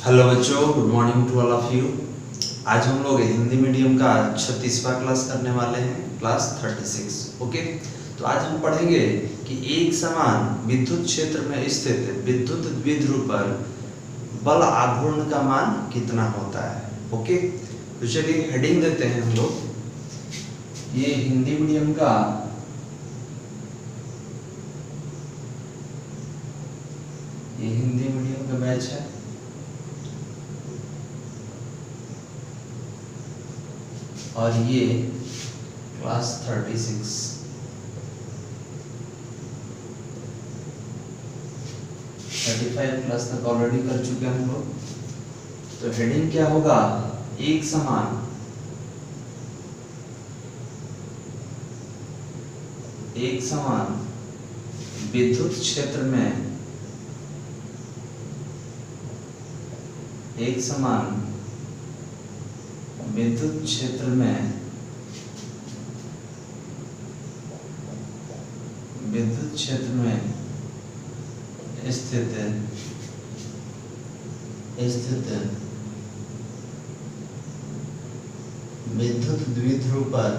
Hello बच्चों, good morning to all of you. आज हम लोग हिंदी मीडियम का 36वां क्लास करने वाले हैं, क्लास 36। ओके, तो आज हम पढ़ेंगे कि एक समान विद्युत क्षेत्र में स्थित विद्युत द्विध्रुव पर बल आघूर्ण का मान कितना होता है। ओके, तो चलिए हेडिंग देते हैं हम लोग। ये हिंदी मीडियम का बैच है। और ये क्लास 36 35 क्लास तक ऑलरेडी कर चुके हैं हम लोग। तो हेडिंग क्या होगा? एक समान विद्युत क्षेत्र में विद्युत क्षेत्र में स्थित विद्युत द्विध्रुव पर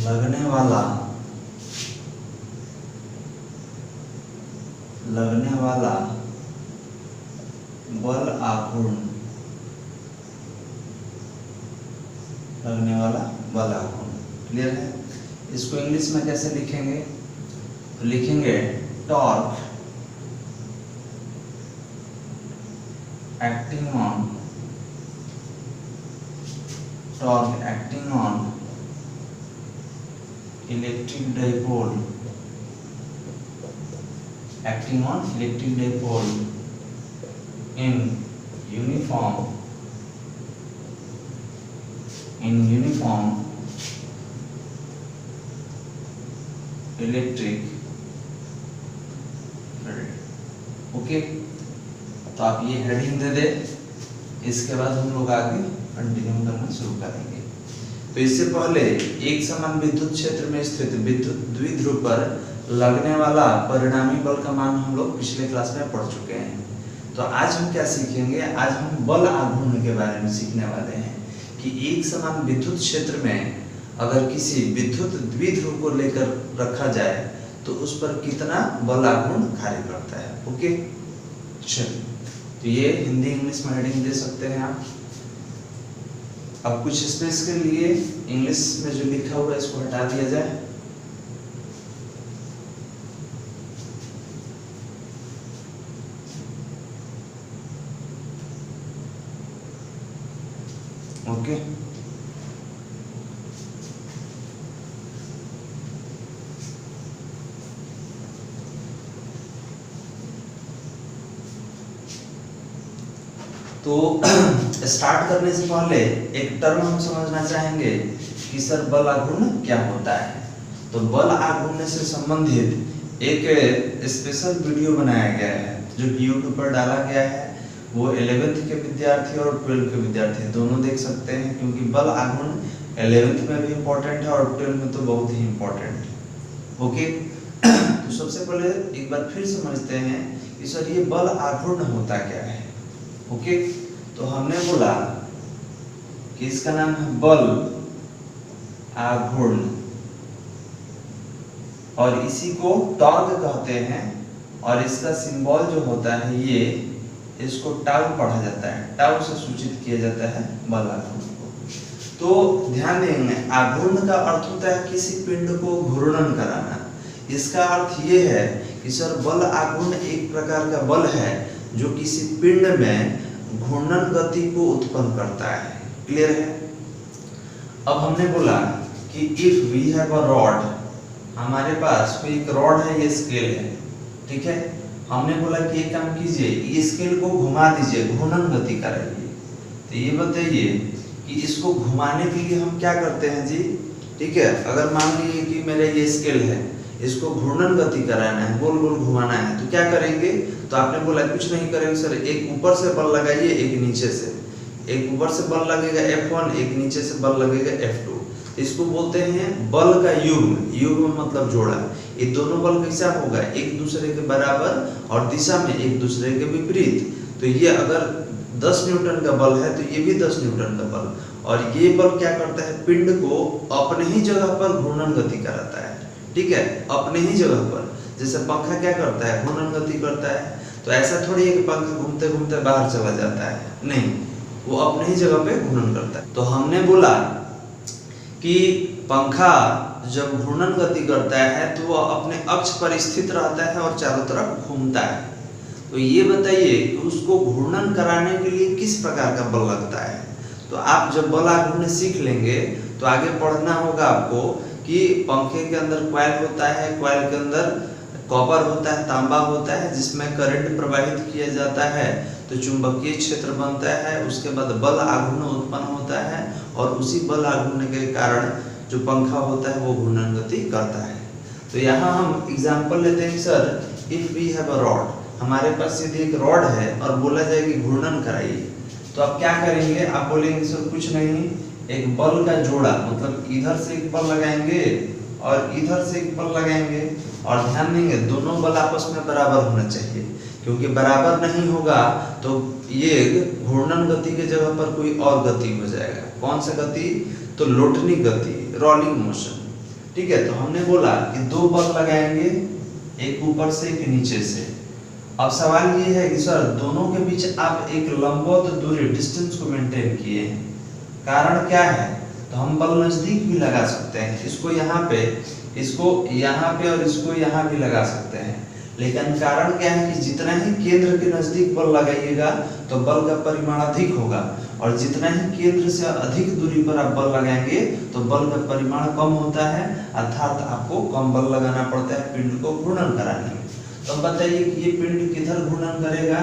लगने वाला बल आघूर्ण क्लियर है? इसको इंग्लिश में कैसे लिखेंगे? तो लिखेंगे torque acting on electric dipole in uniform electric field। Okay, तो आप ये हेडिंग दे दे, इसके बाद हम लोग आगे कंटिन्यू करना शुरू करेंगे। तो इससे पहले एक समान विद्युत क्षेत्र में स्थित विद्युत द्विध्रुव पर लगने वाला परिणामी बल का मान हम लोग पिछले क्लास में पढ़ चुके हैं। तो आज हम क्या सीखेंगे? आज हम बल आघूर्ण के बारे में सीखने वाले हैं कि एक समान विद्युत क्षेत्र में अगर किसी विद्युत द्विध्रुव को लेकर रखा जाए तो उस पर कितना बल आघूर्ण कार्य करता है। ओके, चलिए, तो ये हिंदी इंग्लिश में हेडिंग दे सकते हैं आप। अब कुछ स्पेस के लिए इंग्लिश में जो लिखा हुआ है इसको हटा दिया जाए। ओके, तो स्टार्ट करने से पहले एक टर्म हम समझना चाहेंगे कि सर बल आघूर्ण क्या होता है। तो बल आघूर्ण से संबंधित एक स्पेशल वीडियो बनाया गया है जो कि YouTube पर डाला गया है। वो 11th के विद्यार्थी और 12th के विद्यार्थी दोनों देख सकते हैं, क्योंकि बल आघूर्ण 11th में भी इम्पोर्टेंट है और 12th में तो बहुत ही इम्पोर्टेंट है। ओके, तो सबसे पहले एक बार फिर समझते हैं कि सर ये बल आघूर्ण होता क्या है। ओके, तो हमने बोला कि इसका नाम है बल आघूर्ण और इसी को टॉर्क कहते हैं। और इसका सिंबल जो होता है ये, इसको टाउ पढ़ा जाता है, टाउ से सूचित किया जाता है बल आघूर्ण को। तो ध्यान देंगे, आघूर्ण का अर्थ होता है किसी पिंड को घूर्णन कराना। इसका अर्थ ये है कि सर बल आघूर्ण एक प्रकार का बल है जो किसी पिंड में घूर्णन गति को उत्पन्न करता है। क्लियर है? अब हमने बोला कि if we have a rod, हमारे पास कोई एक रॉड है, ये स्केल है, ठीक है। हमने बोला कि एक काम कीजिए, ये स्केल को घुमा दीजिए, घूर्णन गति कराइए। तो ये बताइए कि इसको घुमाने के लिए हम क्या करते हैं जी? ठीक है, अगर मान लीजिए कि मेरा ये स्केल है, इसको घूर्णन गति कराना है, गोल गोल घुमाना है, तो क्या करेंगे? तो आपने बोला कुछ नहीं करेंगे सर, एक ऊपर से बल लगाइए, एक नीचे से। एक ऊपर से बल लगेगा F1, एक नीचे से बल लगेगा F2। इसको बोलते हैं बल का युग्म। युग्म मतलब जोड़ा। ये दोनों बल कैसा होगा? एक दूसरे के बराबर और दिशा में एक दूसरे के विपरीत। तो ये अगर 10 न्यूटन का बल है तो ये भी 10 न्यूटन का बल, और ये बल क्या करता है? पिंड को अपने ही जगह पर घूर्णन गति कराता है। ठीक है, अपने ही जगह पर। जैसे पंखा क्या करता है? घूर्णन गति करता है। तो ऐसा थोड़ी है कि पंखा घूमते घूमते बाहर चला जाता है, नहीं, वो अपने ही जगह पे घूर्णन करता है। तो हमने बोला कि पंखा जब घूर्णन गति करता है तो वो अपने अक्ष पर स्थित रहता है और चारों तरफ घूमता है। तो ये बताइए कि उसको घूर्णन कराने के लिए किस प्रकार का बल लगता है? तो आप जब बल आघूर्ण सीख लेंगे तो आगे पढ़ना होगा आपको कि पंखे के अंदर कॉइल होता है, कॉइल के अंदर कॉपर होता है, तांबा होता है, जिसमें करंट प्रवाहित किया जाता है तो चुंबकीय क्षेत्र बनता है। उसके बाद बल आघूर्ण उत्पन्न होता है और उसी बल आघूर्ण के कारण जो पंखा होता है वो घूर्णन गति करता है। तो यहाँ हम एग्जांपल लेते हैं sir, if we have a rod, हमारे पास सीधे एक रॉड है और बोला जाए कि घूर्णन कराइए, तो आप क्या करेंगे? आप बोलेंगे सर कुछ नहीं, एक बल का जोड़ा, मतलब इधर से एक बल लगाएंगे और इधर से एक बल लगाएंगे, और ध्यान देंगे दोनों बल आपस में बराबर होना चाहिए, क्योंकि बराबर नहीं होगा तो ये घूर्णन गति के जगह पर कोई और गति हो जाएगा। कौन सा गति? तो लोटनी गति, रोलिंग मोशन। ठीक है, तो हमने बोला कि दो बल लगाएंगे, एक ऊपर से एक नीचे से। अब सवाल ये है कि सर दोनों के बीच आप एक लंबवत दूरी, डिस्टेंस को मेंटेन किए हैं, कारण क्या है? तो हम बल नजदीक भी लगा सकते हैं, इसको यहाँ पे, इसको यहाँ पे और इसको यहाँ भी लगा सकते हैं, लेकिन कारण क्या है कि जितना ही केंद्र के नजदीक बल लगाइएगा तो बल का परिमाण अधिक होगा, और जितना ही केंद्र से अधिक दूरी पर आप बल लगाएंगे तो बल का परिमाण कम होता है, अर्थात आपको कम बल लगाना पड़ता है पिंड को घूर्णन कराने में। तो अब बताइए कि ये पिंड किधर घूर्णन करेगा?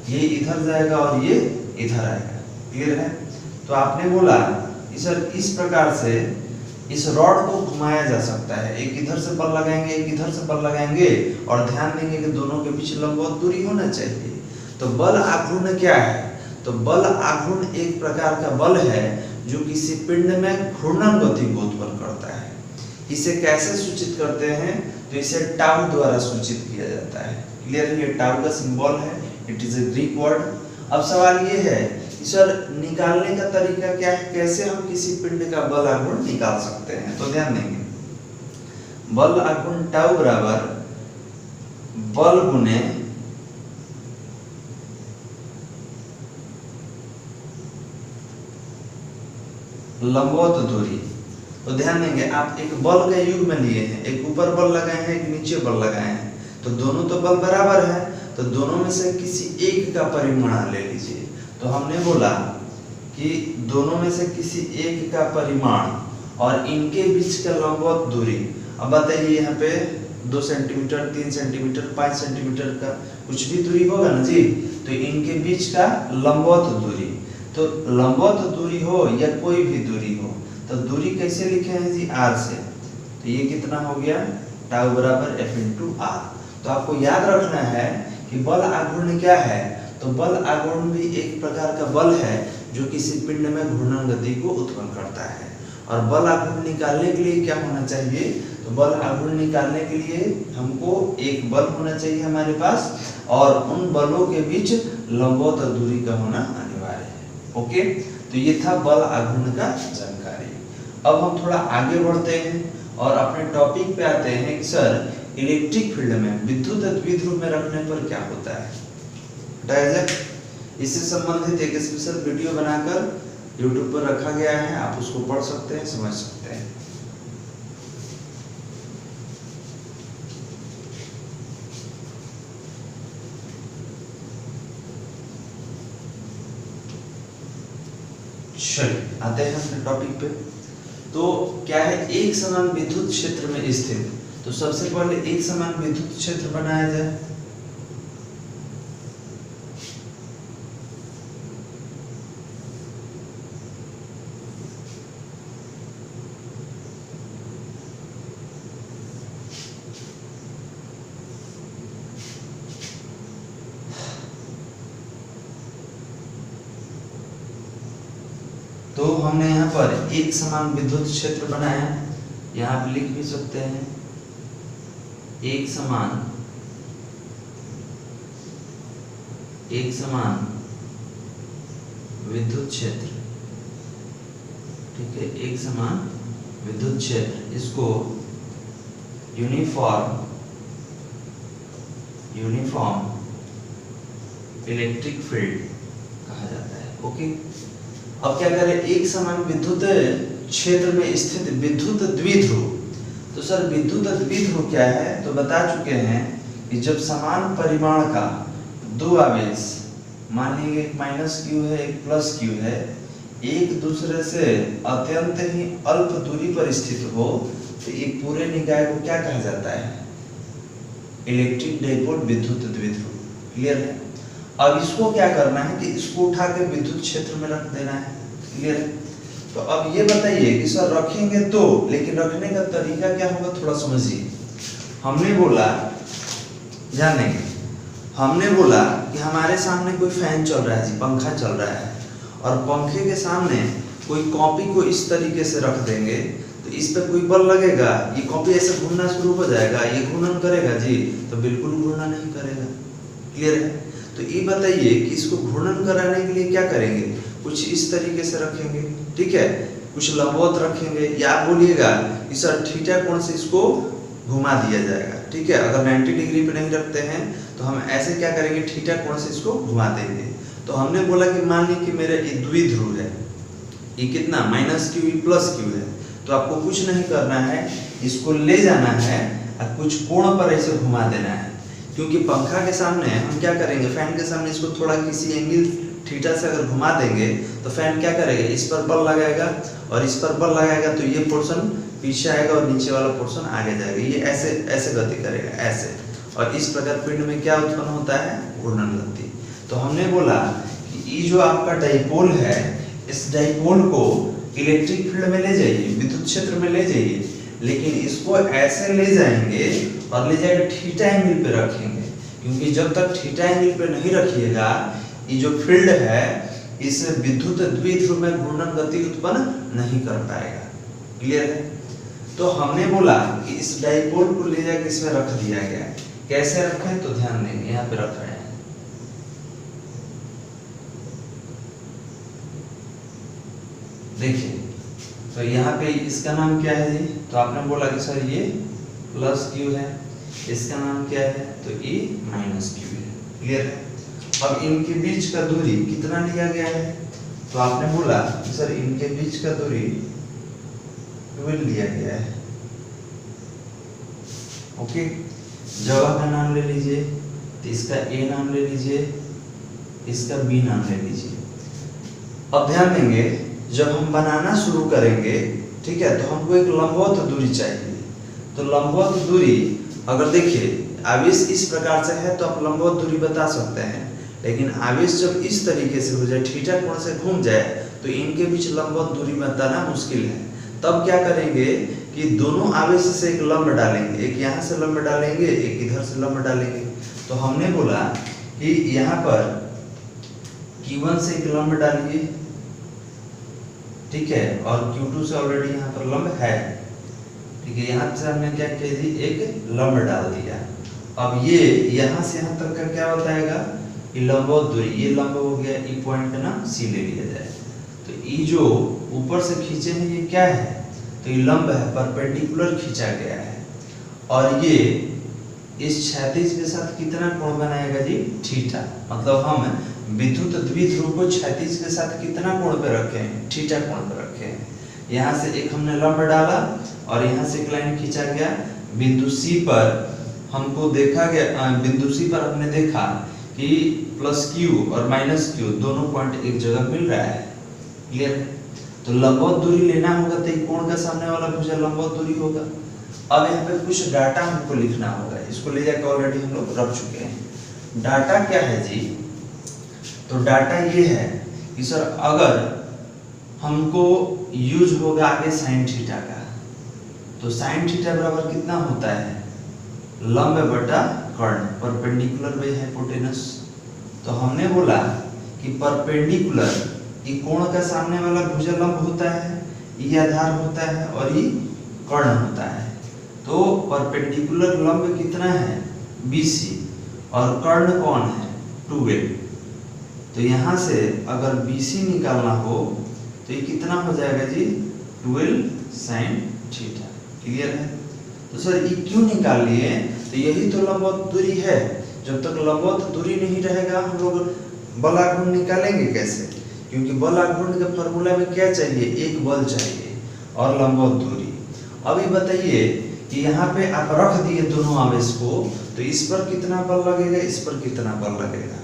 ये इधर जाएगा और ये इधर आएगा। क्लियर है? तो आपने बोला सर इस प्रकार से इस रॉड को घुमाया जा सकता है, एक इधर से बल लगाएंगे, एक इधर से बल लगाएंगे, और ध्यान देंगे कि दोनों के बीच लंबवत दूरी होना चाहिए। तो बल आघूर्ण क्या है? तो बल आघूर्ण एक प्रकार का बल है जो किसी पिंड में घूर्णन गति को उत्पन्न करता है। इसे कैसे सूचित करते हैं? तो इसे टाउ द्वारा सूचित किया जाता है। क्लियर? ये टाउ का सिंबल है, it is a Greek word. अब सवाल ये है सर निकालने का तरीका क्या है? कैसे हम किसी पिंड का बल आघूर्ण निकाल सकते हैं? तो ध्यान देंगे, बल आघूर्ण टाउ बराबर बल गुने लंबवत दूरी। तो ध्यान देंगे, आप एक बल का युग्म लिए हैं, एक ऊपर बल लगाए हैं, एक नीचे बल लगाए हैं, तो दोनों तो बल बराबर है, तो दोनों में से किसी एक का परिमाण ले लीजिए। तो हमने बोला कि दोनों में से किसी एक का परिमाण और इनके बीच का लंबवत दूरी। अब बताइए यहाँ पे 2 सेंटीमीटर, 3 सेंटीमीटर, 5 सेंटीमीटर का कुछ भी दूरी होगा ना जी, तो इनके बीच का लंबवत दूरी। तो लंबवत दूरी हो या कोई भी दूरी हो, तो दूरी कैसे लिखे हैं जी? r से। तो ये कितना हो गया? टाउ बराबर F/r। तो आपको याद रखना है कि बल आघूर्ण क्या है? तो बल आघूर्ण भी एक प्रकार का बल है जो किसी पिंड में घूर्णन गति को उत्पन्न करता है। और बल आघूर्ण निकालने के लिए क्या होना चाहिए? तो बल आघूर्ण निकालने के लिए हमको एक बल होना चाहिए हमारे पास, और उन बलों के बीच लंबवत दूरी का होना अनिवार्य है। ओके, तो ये था बल आघूर्ण का जानकारी। अब हम थोड़ा आगे बढ़ते हैं और अपने टॉपिक पे आते हैं कि सर इलेक्ट्रिक फील्ड में विद्युत द्विध्रुव में रखने पर क्या होता है। इससे संबंधित एक स्पेशल वीडियो बनाकर YouTube पर रखा गया है, आप उसको पढ़ सकते हैं, समझ सकते हैं। चलिए आते हैं अपने टॉपिक पे। तो क्या है? एक समान विद्युत क्षेत्र में स्थित। तो सबसे पहले एक समान विद्युत क्षेत्र बनाया जाए। तो हमने यहाँ पर एक समान विद्युत क्षेत्र बनाया, यहाँ आप लिख भी सकते हैं एक समान विद्युत क्षेत्र, ठीक है, एक समान विद्युत क्षेत्र, इसको यूनिफॉर्म इलेक्ट्रिक फील्ड कहा जाता है। ओके, अब क्या करें, एक समान विद्युत क्षेत्र में स्थित विद्युत द्विध्रुव। तो सर विद्युत द्विध्रुव क्या है, तो बता चुके हैं कि जब समान परिमाण का दो आवेश, मान लीजिए एक माइनस क्यू है एक प्लस क्यू है, एक दूसरे से अत्यंत ही अल्प दूरी पर स्थित हो, तो एक पूरे निकाय को क्या कहा जाता है, इलेक्ट्रिक डाइपोल विद्युत द्विध्रुव। क्लियर है। अब इसको क्या करना है कि इसको उठा के विद्युत क्षेत्र में रख देना है। क्लियर है। तो अब ये बताइए कि सर रखेंगे तो, लेकिन रखने का तरीका क्या होगा, थोड़ा समझिए। हमने बोला कि हमारे सामने कोई फैन चल रहा है जी, पंखा चल रहा है, और पंखे के सामने कोई कॉपी को इस तरीके से रख देंगे तो इस पे कोई बल लगेगा, ये कॉपी ऐसे घूमना शुरू हो जाएगा, ये घूर्णन करेगा जी, तो बिल्कुल घूर्णन नहीं करेगा। क्लियर है। तो ये बताइए कि इसको घूर्णन कराने के लिए क्या करेंगे, कुछ इस तरीके से रखेंगे, ठीक है, कुछ लंबवत रखेंगे, या आप बोलिएगा कि सर थीटा कोण से इसको घुमा दिया जाएगा। ठीक है, अगर 90 डिग्री पे नहीं रखते हैं तो हम ऐसे क्या करेंगे, थीटा कोण से इसको घुमा देंगे। तो हमने बोला कि मान ली कि मेरा ये द्विध्रुव है, ये कितना -q प्लस q है, तो आपको कुछ नहीं करना है, इसको ले जाना है और कुछ कोण पर ऐसे घुमा देना है। क्योंकि पंखा के सामने हम क्या करेंगे, फैन के सामने इसको थोड़ा किसी एंगल थीटा से अगर घुमा देंगे तो फैन क्या करेगा, इस पर बल लगाएगा और इस पर बल लगाएगा, तो ये पोर्शन पीछे आएगा और नीचे वाला पोर्शन आगे जाएगा, ये ऐसे ऐसे गति करेगा ऐसे, और इस प्रकार पिंड में क्या उत्पन्न होता है, घूर्णन गति। तो हमने बोला कि ये जो आपका डाइपोल है, इस डाइपोल को इलेक्ट्रिक फील्ड में ले जाइए, विद्युत क्षेत्र में ले जाइए, लेकिन इसको ऐसे ले जाएंगे और ले जाकर थीटा एंगल पे रखेंगे, क्योंकि जब तक थीटा एंगल पे नहीं रखिएगा ये जो फील्ड है इस विद्युत द्विध्रुव में घूर्णन गति उत्पन्न नहीं कर पाएगा। क्लियर है। तो हमने बोला कि इस डाइपोल को ले जाकर इसमें रख दिया गया। कैसे रखें, तो ध्यान देंगे, यहाँ पे रख रहे हैं, देखिए, तो यहाँ पे इसका नाम क्या है जी, तो आपने बोला कि सर ये प्लस क्यू है, इसका नाम क्या है, तो ये माइनस क्यू है। क्लियर है। अब इनके बीच का दूरी कितना लिया गया है, तो आपने बोला कि सर इनके बीच का दूरी 12 लिया गया है। ओके, जगह का नाम ले लीजिए, तो इसका ए नाम ले लीजिए, इसका बी नाम ले लीजिए। अब ध्यान देंगे, जब हम बनाना शुरू करेंगे, ठीक है, तो हमको एक लंबवत दूरी चाहिए। तो लंबवत दूरी अगर देखिए आवेश इस प्रकार से है तो आप लंबवत दूरी बता सकते हैं, लेकिन आवेश जब इस तरीके से हो जाए, थीटा कोण से घूम जाए, तो इनके बीच लंबवत दूरी बताना मुश्किल है। तब क्या करेंगे कि दोनों आवेश से एक लंब डालेंगे, एक यहाँ से लंब डालेंगे, एक इधर से लंब डालेंगे। तो हमने बोला कि यहाँ पर Q1 से एक लंब डालिए, ठीक है, और Q2 से ऑलरेडी यहाँ पर लंब है, ठीक है, यहाँ से हमने क्या किया जी, एक लंब डाल दिया। अब ये यहाँ से यहाँ तक का क्या बताएगा, ये लंबवत दूरी, ये लंब हो गया, ये पॉइंट ना सी ले लिया जाए। तो ये जो ऊपर से खींचे हैं ये क्या है, तो ये लंब है, परपेंडिकुलर खींचा गया है, और ये इस क्षैतिज के साथ कितना कोण बनाएगा जी, थीटा। मतलब हम विद्युत द्विध्रुव को क्षैतिज के साथ कितना कोण पे रखे हैं, थीटा कोण पे रखे हैं। यहाँ से एक हमने लंब डाला और यहाँ से एक लाइन खींचा गया, बिंदु सी पर हमको देखा गया, बिंदु सी पर हमने देखा कि प्लस क्यू और माइनस क्यू दोनों पॉइंट एक जगह मिल रहा है। क्लियर है। तो लंबवत दूरी लेना होगा तो एक कोण का सामने वाला भुजा लंबवत दूरी होगा। अब यहाँ पे कुछ डाटा हमको लिखना होगा, इसको ले जाकर ऑलरेडी हम लोग रख चुके हैं। डाटा क्या है जी, तो डाटा ये है कि सर अगर हमको यूज होगा आगे साइन थीटा का, तो साइन थीटा बराबर कितना होता है, लंब बटा कर्ण, परपेंडिकुलर बाय हाइपोटेनस। तो हमने बोला कि परपेंडिकुलर ये कोण का सामने वाला भुजलंब होता है, ये आधार होता है और ये कर्ण होता है। तो परपेंडिकुलर लंब कितना है BC और कर्ण कौन है 2a। तो यहाँ से अगर BC निकालना हो तो ये कितना हो जाएगा जी 12 sin थीटा। क्लियर है? तो सर ये क्यों निकाल लिए? तो यही तो लंबवत दूरी है। जब तक लंबवत दूरी नहीं रहेगा हम लोग बलाघूर्ण निकालेंगे कैसे? क्योंकि बलाघूर्ण के फॉर्मूला में क्या चाहिए? एक बल चाहिए और लंबवत दूरी। अभी बताइए कि यहाँ पे आप रख दिए दोनों आवेश को, तो इस पर कितना बल लगेगा, इस पर कितना बल लगेगा?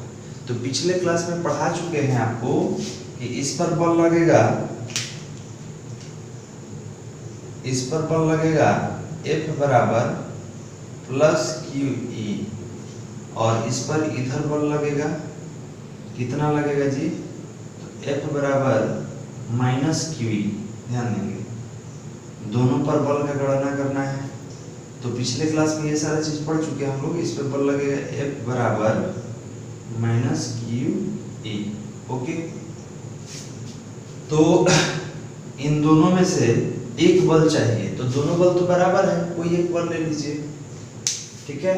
तो पिछले क्लास में पढ़ा चुके हैं आपको कि इस पर बल लगेगा, इस पर बल लगेगा F बराबर प्लस QE और इस पर इधर बल लगेगा कितना लगेगा जी? तो F बराबर माइनस QE। ध्यान देंगे दोनों पर बल का गणना करना है। तो पिछले क्लास में ये सारा चीज पढ़ चुके हैं हम लोग। इस पर बल लगेगा F बराबर माइनस QE। ओके, तो इन दोनों में से एक बल चाहिए, तो दोनों बल तो बराबर है, कोई एक बल ले लीजिए। ठीक है,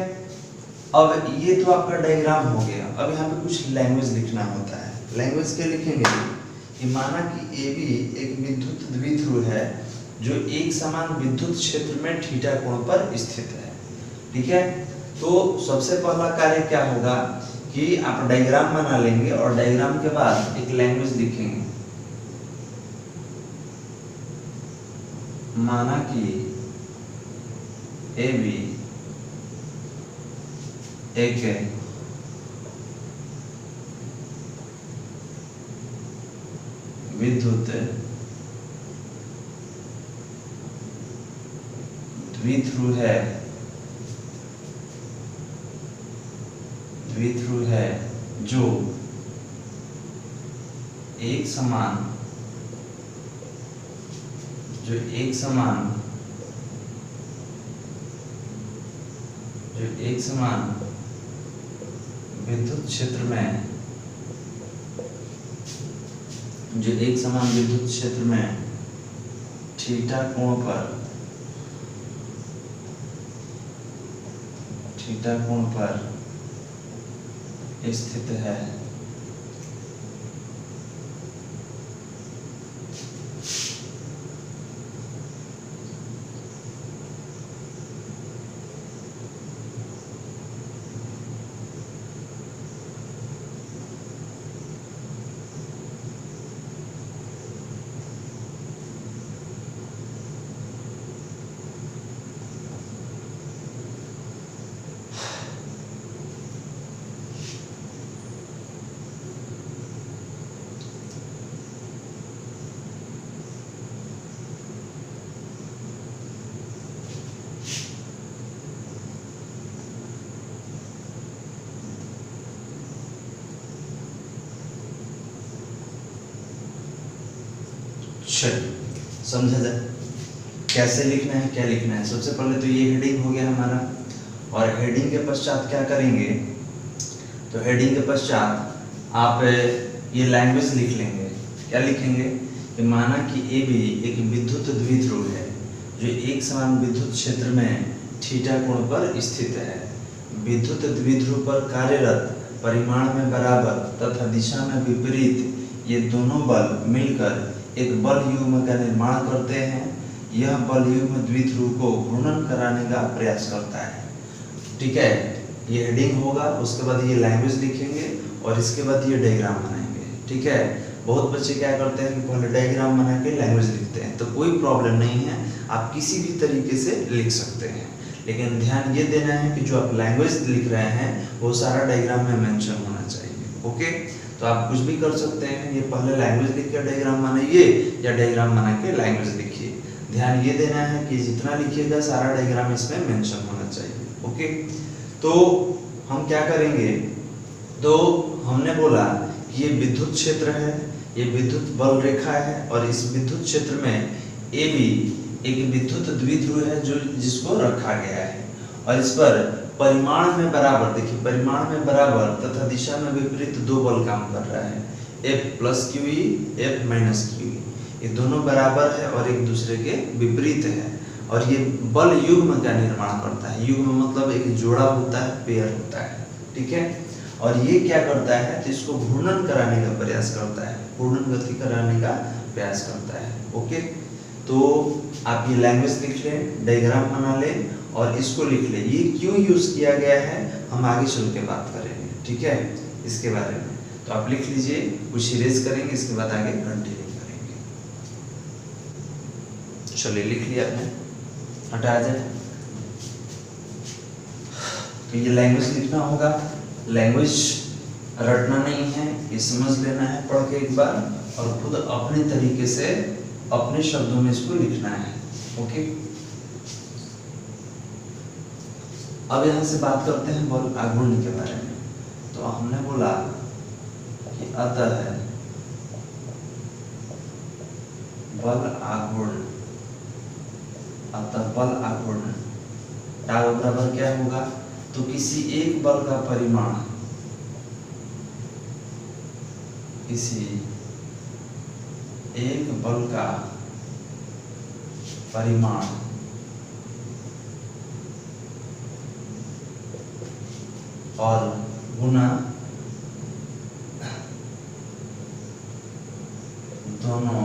अब ये तो आपका डायग्राम हो गया। अब यहाँ पे कुछ लैंग्वेज लिखना होता है। लैंग्वेज क्या लिखेंगे कि माना कि AB एक विद्युत द्विध्रुव है जो एक समान विद्युत क्षेत्र में थीटा कोण पर स्थित है। ठीक है, तो सबसे पहला कार्य क्या होगा कि आप डायग्राम बना लेंगे और डायग्राम के बाद एक लैंग्वेज लिखेंगे। माना कि AB एक विद्युत द्विध्रुव है जो एक समान विद्युत क्षेत्र में थीटा कोण पर स्थित है। समझा जाए कैसे लिखना है, क्या लिखना है। सबसे पहले तो ये हेडिंग हो गया हमारा, और हेडिंग के पश्चात क्या करेंगे? तो हेडिंग के पश्चात आप ये लैंग्वेज लिख लेंगे। क्या लिखेंगे कि माना कि AB एक विद्युत द्विध्रुव है जो एक समान विद्युत क्षेत्र में थीटा कोण पर स्थित है। विद्युत द्विध्रुव पर कार्यरत परिमाण में बराबर तथा दिशा में विपरीत ये दोनों बल मिलकर एक बल युग्म का निर्माण करते हैं। यह बल युग्म द्विध्रुव को घूर्णन कराने का प्रयास करता है। ठीक है, ये हेडिंग होगा, उसके बाद ये लैंग्वेज लिखेंगे और इसके बाद ये डायग्राम बनाएंगे। ठीक है, बहुत बच्चे क्या करते हैं कि पहले डायग्राम बना के लैंग्वेज लिखते हैं, तो कोई प्रॉब्लम नहीं है, आप किसी भी तरीके से लिख सकते हैं। लेकिन ध्यान ये देना है कि जो आप लैंग्वेज लिख रहे हैं वो सारा डायग्राम में मेंशन होना चाहिए। ओके, तो आप कुछ भी कर सकते हैं, ये पहले लैंग्वेज लिख के डायग्राम बनाइए या डायग्राम बना के लैंग्वेज लिखिए। ध्यान ये देना है कि जितना लिखिएगा सारा डायग्राम इसमें मेंशन होना चाहिए। ओके, तो हम क्या करेंगे? तो हमने बोला कि ये विद्युत क्षेत्र है, ये विद्युत बल रेखा है और इस विद्युत क्षेत्र में AB एक विद्युत द्विध्रुव है जो जिसको रखा गया है और इस पर परिमाण में बराबर, देखिए परिमाण में बराबर तथा दिशा में विपरीत दो बल काम कर रहा है। F plus Q E, F minus Q E, ये दोनों बराबर है और एक दूसरे के विपरीत है। और ये बल युग्म का निर्माण करता है। युग्म मतलब एक जोड़ा होता है, पेयर होता है, ठीक है। और ये क्या करता है, तो इसको घूर्णन कराने का प्रयास करता है, घूर्णन गति कराने का प्रयास करता है। ओके, तो आप ये लैंग्वेज लिख लें, डायग्राम बना लें और इसको लिख लें। ये क्यों यूज किया गया है हम आगे चल के बात करेंगे, ठीक है, इसके बारे में। तो आप लिख लीजिए, कुछ इरेज करेंगे, इसके बाद आगे कंटिन्यू करेंगे। चलिए लिख लिया आपने, हटा जाए। तो ये लैंग्वेज लिखना होगा, लैंग्वेज रटना नहीं है, ये समझ लेना है पढ़ के एक बार, और खुद अपने तरीके से अपने शब्दों में इसको लिखना है। ओके, अब यहाँ से बात करते हैं बल आघूर्ण के बारे में। तो हमने बोला कि अतः बल आघूर्ण, अतः बल आघूर्ण टाउ बराबर क्या होगा, तो किसी एक बल का परिमाण, किसी एक बल का परिमाण और गुना दोनों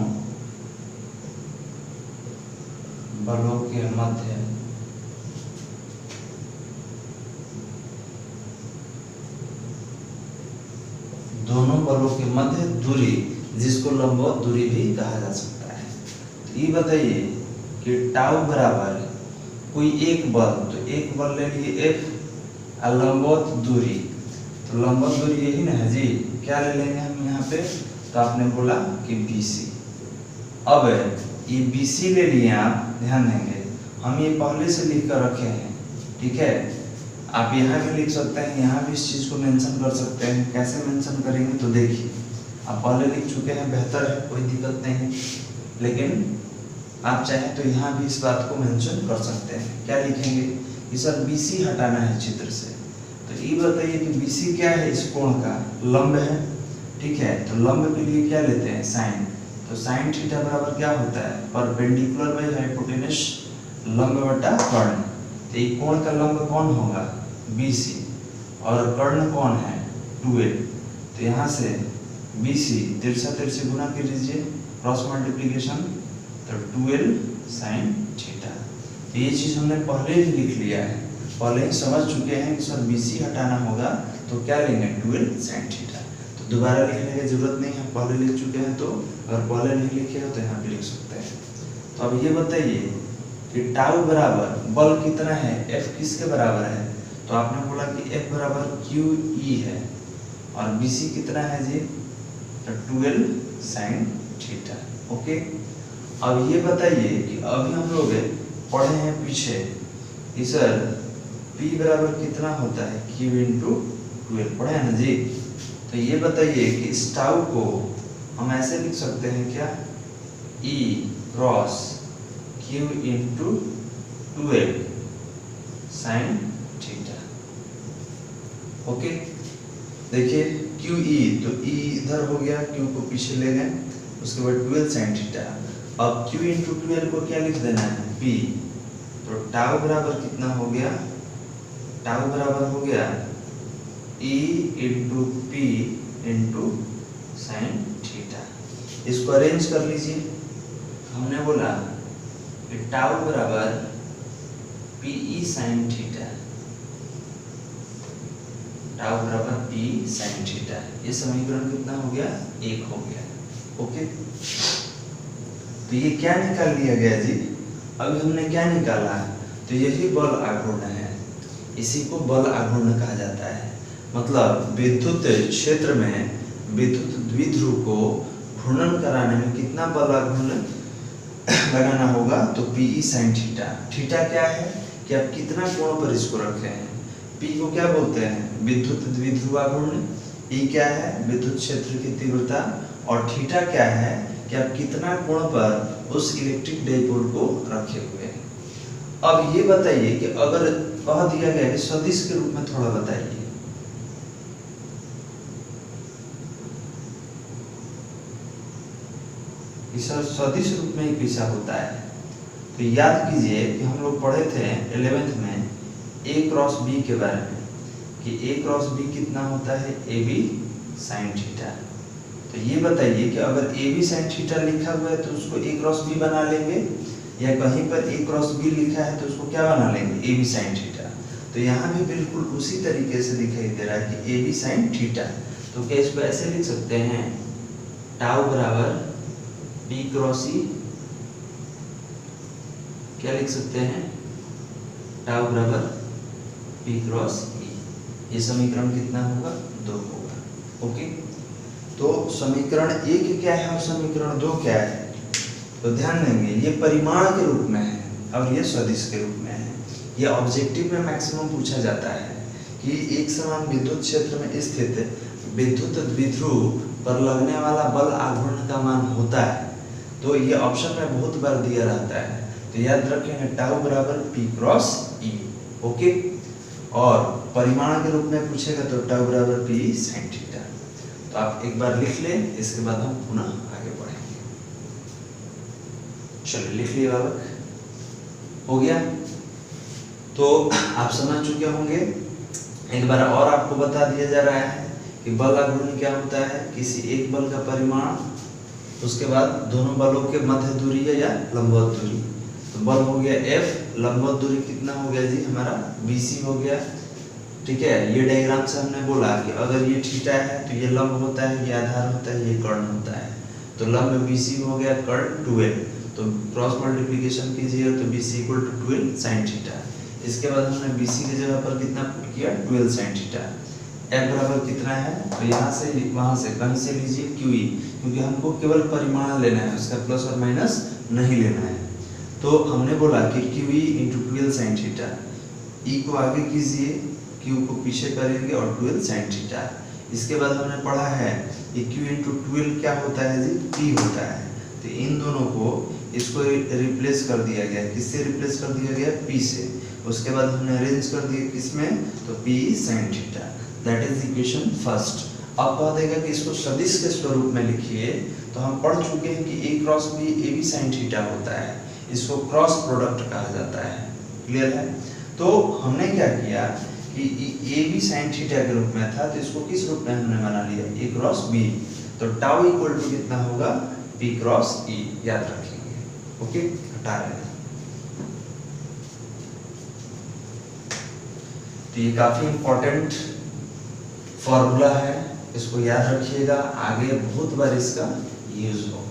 बलों के मध्य दूरी, जिसको लंबवत दूरी भी कहा जा सकता है। तो ये बताइए कि टाउ बराबर कोई एक बल, तो एक बल ले लिए F, लंबवत दूरी, तो लंबवत दूरी यही ना है जी, क्या ले लेंगे हम यहाँ पे, तो आपने बोला कि BC। अब ये BC ले लिए, आप ध्यान देंगे हम ये पहले से लिख कर रखे हैं, ठीक है। आप यहाँ भी लिख सकते हैं, यहाँ भी इस चीज को मेंशन कर सकते हैं। कैसे मेंशन करेंगे, तो देखिए आप पहले लिख चुके हैं, बेहतर है, कोई दिक्कत नहीं है, लेकिन आप चाहें तो यहाँ भी इस बात को मेंशन कर सकते हैं। क्या लिखेंगे कि सर BC हटाना है चित्र से, तो ये बताइए कि BC क्या है, इस कोण का लंब है, ठीक है। तो लंब के लिए क्या लेते हैं, साइन, तो साइन थीटा बराबर क्या होता है, परपेंडिकुलर बाय हाइपोटेनस, लंब बटा कर्ण। तो ये कोण का लंब कौन होगा, BC, और कर्ण कौन है, 2L। तो यहाँ से BC तिरछा तिरछे गुना कर लीजिए, क्रॉस मल्टीप्लिकेशन, तो 2L साइन थीटा। तो ये चीज हमने पहले ही लिख लिया है, पहले ही समझ चुके हैं कि सर BC हटाना होगा तो क्या लेंगे, 2L साइन थीटा। तो दोबारा लिखने की जरूरत नहीं है, पहले लिख चुके हैं, तो अगर पहले नहीं लिखे हो तो यहाँ पे लिख सकते हैं। तो अब ये बताइए कि टाउ बराबर बल कितना है, F किसके बराबर है, तो आपने बोला कि F बराबर QE है, और BC कितना है जी, तो 2L साइन थीटा। ओके, अब ये बताइए कि अभी हम लोग पढ़े हैं पीछे कि सर P बराबर कितना होता है, Q इंटू 2L, पढ़े हैं ना जी। तो ये बताइए कि इस टाउ को हम ऐसे लिख सकते हैं क्या, E cross Q into 2L sine theta. Okay, देखिए QE, तो E इधर हो गया, Q को पीछे ले गए, उसके बाद 2L साइन थीटा। अब Q इंटू 2L को क्या लिख देना है, P, तो टाउ बराबर कितना हो गया, टाउ बराबर हो गया E into P into sine theta. इसको अरेंज कर लीजिए। हमने बोला कि टाउ बराबर PE साइन थीटा, टाउ बराबर P साइन थीटा। ये समीकरण कितना हो गया, 1 हो गया। ओके, तो ये क्या निकाल लिया गया जी, अभी हमने क्या निकाला, तो यही बल आघूर्ण है, इसी को बल आघूर्ण कहा जाता है। मतलब विद्युत क्षेत्र में विद्युत द्विध्रुव को घूर्णन कराने में कितना बल आघूर्ण लगाना होगा, तो PE साइन थीटा। थीटा क्या है कि आप कितना कोण पर इसको रखे हैं, P को क्या बोलते हैं, विद्युत द्विध्रुव आघूर्ण, E क्या है, विद्युत क्षेत्र की तीव्रता, और थीटा क्या है कि आप कितना कोण पर उस इलेक्ट्रिक डाइपोल को रखे हुए हैं। अब ये बताइए कि अगर कह दिया गया कि सदिश के रूप में थोड़ा बताइए, कि सर सदिश रूप में ही कैसा होता है। तो याद कीजिए कि हम लोग पढ़े थे 11th में a क्रॉस b के बारे में कि a क्रॉस b कितना होता है, ab sin थीटा। तो ये बताइए कि अगर ab sin थीटा लिखा हुआ है तो उसको a क्रॉस b बना लेंगे, या कहीं पर a क्रॉस b लिखा है तो उसको क्या बना लेंगे, ab sin थीटा। तो यहाँ भी बिल्कुल उसी तरीके से दिखाई दे रहा है कि ab sin थीटा। तो क्या इसको ऐसे लिख सकते हैं, टाउ बराबर p क्रॉस e, क्या लिख सकते हैं, टाउ बराबर p क्रॉस e। ये समीकरण कितना होगा, 2 होगा। ओके, तो समीकरण 1 क्या है और समीकरण 2 क्या है। तो ध्यान देंगे ये परिमाण के रूप में है और ये सदिश के रूप में है। ये ऑब्जेक्टिव में मैक्सिमम पूछा जाता है कि एक समान विद्युत क्षेत्र में स्थित विद्युत द्विध्रुव पर लगने वाला बल आघूर्ण का मान होता है। तो ये ऑप्शन में बहुत बार दिया रहता है, तो याद रखेंगे टाउ बराबर p क्रॉस e। ओके, और परिमाण के रूप में पूछेगा तो टाउ बराबर p sin थीटा। तो आप एक बार लिख लें, इसके बाद हम पुनः आगे बढ़ेंगे। चलिए लिख लिए बालक, हो गया। तो आप समझ चुके होंगे। एक बार और आपको बता दिया जा रहा है कि बल आघूर्ण क्या होता है, किसी एक बल का परिमाण, उसके बाद दोनों बलों के मध्य दूरी है या लंबवत दूरी। तो बल हो गया F, लंबवत दूरी कितना हो गया जी हमारा BC हो गया। ठीक है, ये डायग्राम से हमने बोला कि अगर ये थीटा है तो ये लंब होता है, ये आधार होता है, ये कर्ण होता है। तो लंब BC हो गया, कर्ण 12। तो क्रॉस मल्टीप्लिकेशन कीजिए तो BC = 12 sin थीटा। इसके बाद हमने BC की जगह पर कितना पुट किया, 12 sin थीटा। F बराबर कितना है, तो यहाँ से वहाँ से कहीं से लीजिए QE, क्योंकि हमको केवल परिमाण लेना है, उसका प्लस और माइनस नहीं लेना है। तो हमने बोला कि QE × 12 sin थीटा। E को आगे कीजिए, Q को पीछे करेंगे और 12 sin थीटा। इसके बाद हमने पढ़ा है कि Q × 12 क्या होता है जी, P होता है। तो इन दोनों को इसको रिप्लेस कर दिया गया, किससे रिप्लेस कर दिया गया, P से। उसके बाद हमने अरेंज कर दिया किसमें, तो P sin theta. That is equation first. अब कह देगा कि इसको सदिश के स्वरूप में लिखिए। तो हम पढ़ चुके हैं कि a cross b ab sin theta होता है, इसको क्रॉस प्रोडक्ट कहा जाता है। क्लियर है। तो हमने क्या किया कि ab sin थीटा के रूप में था, तो इसको किस रूप में हमने बना लिया, a क्रॉस b। तो टाउ इक्वल टू कितना होगा, p क्रॉस e। याद रखेंगे। ओके, हटा रहे हैं। तो ये काफी इंपॉर्टेंट फॉर्मूला है, इसको याद रखिएगा, आगे बहुत बार इसका यूज होगा।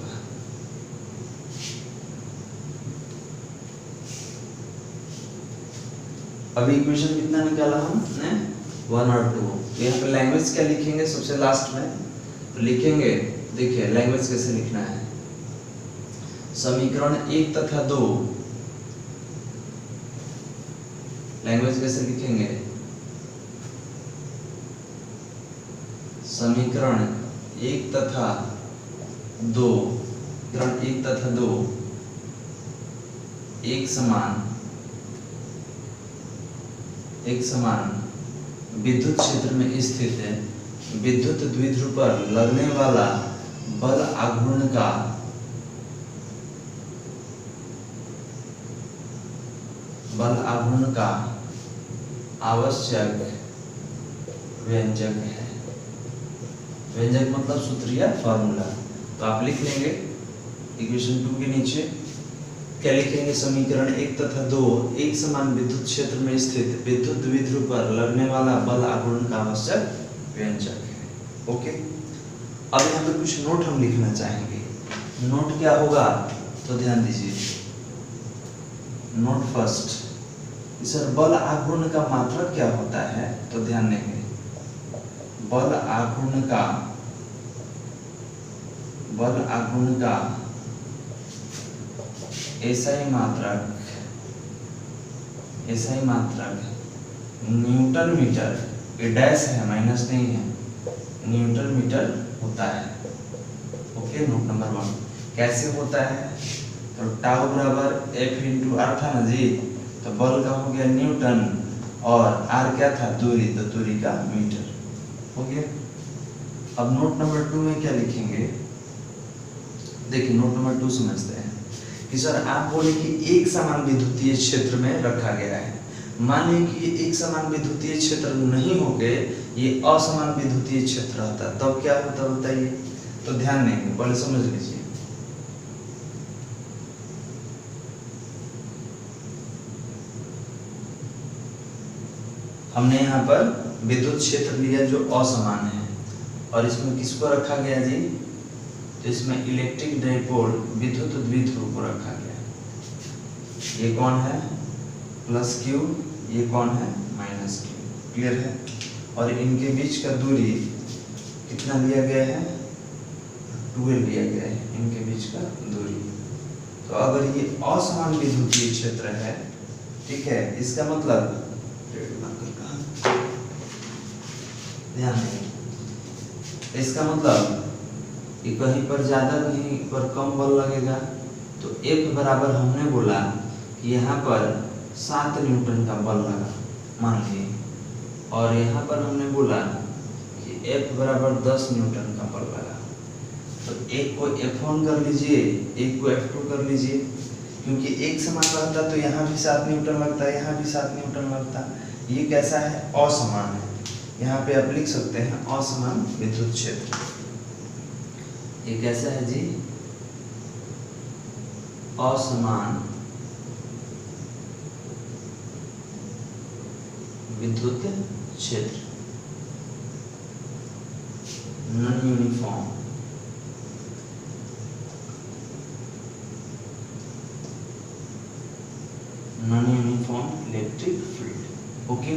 अभी इक्वेशन कितना निकाला हमने, 1 और 2। यहाँ पे लैंग्वेज क्या लिखेंगे सबसे लास्ट में, तो लिखेंगे, देखिए लैंग्वेज कैसे लिखना है। समीकरण 1 तथा 2, लैंग्वेज कैसे लिखेंगे, समीकरण 1 तथा 2, समीकरण 1 तथा 2 एक समान विद्युत क्षेत्र में स्थित है विद्युत द्विध्रुव पर लगने वाला बल आघूर्ण का आवश्यक व्यंजक है। व्यंजक मतलब सूत्र या फॉर्मूला। तो आप लिख लेंगे इक्वेशन 2 के नीचे क्या लिखेंगे, समीकरण 1 तथा 2 एक समान विद्युत क्षेत्र में स्थित विद्युत द्विध्रुव पर लगने वाला बल आघूर्ण का आवश्यक व्यंजक है। ओके, अब यहाँ पे कुछ नोट हम लिखना चाहेंगे। नोट क्या होगा, तो ध्यान दीजिए। नोट फर्स्ट, सर बल आघूर्ण का मात्रक क्या होता है, तो ध्यान देंगे, बल आघूर्ण का ऐसा ही मात्रक न्यूटन मीटर, ये डैश है माइनस नहीं है, न्यूटन मीटर होता है। ओके, नोट नंबर 1 कैसे होता है, तो टाउ बराबर F × r था ना जी, तो बल का हो गया न्यूटन और r क्या था, दूरी, तो दूरी का मीटर हो गया। अब नोट नंबर 2 में क्या लिखेंगे, देखिए नोट नंबर 2 समझते हैं कि सर आप बोले कि एक समान विद्युतीय क्षेत्र में रखा गया है। मान लीजिए कि ये एक समान विद्युतीय क्षेत्र नहीं होके ये असमान विद्युतीय क्षेत्र रहता, तब क्या होता बताइए। तो ध्यान देंगे, पहले समझ लीजिए। हमने यहाँ पर विद्युत क्षेत्र लिया जो असमान है और इसमें किसको रखा गया जी, तो इसमें इलेक्ट्रिक डाइपोल विद्युत द्विध्रुव को रखा गया। ये कौन है प्लस क्यू, ये कौन है माइनस क्यू, क्लियर है। और इनके बीच का दूरी कितना लिया गया है, 12 लिया गया है इनके बीच का दूरी। तो अगर ये असमान विद्युतीय क्षेत्र है, ठीक है, इसका मतलब ध्यान दें, इसका मतलब कि कहीं पर ज्यादा कहीं पर कम बल लगेगा। तो F बराबर हमने बोला कि यहाँ पर 7 न्यूटन का बल लगा मान लीजिए, और यहाँ पर हमने बोला कि F बराबर 10 न्यूटन का बल लगा। तो एक को F1 कर लीजिए, एक को F2 कर लीजिए, क्योंकि एक समान रहता तो यहाँ भी 7 न्यूटन लगता, यहाँ भी 7 न्यूटन लगता। ये कैसा है, असमान है। यहाँ पे आप लिख सकते हैं असमान विद्युत क्षेत्र। ये कैसा है जी, असमान विद्युत क्षेत्र, non uniform. Non uniform electric field. Okay,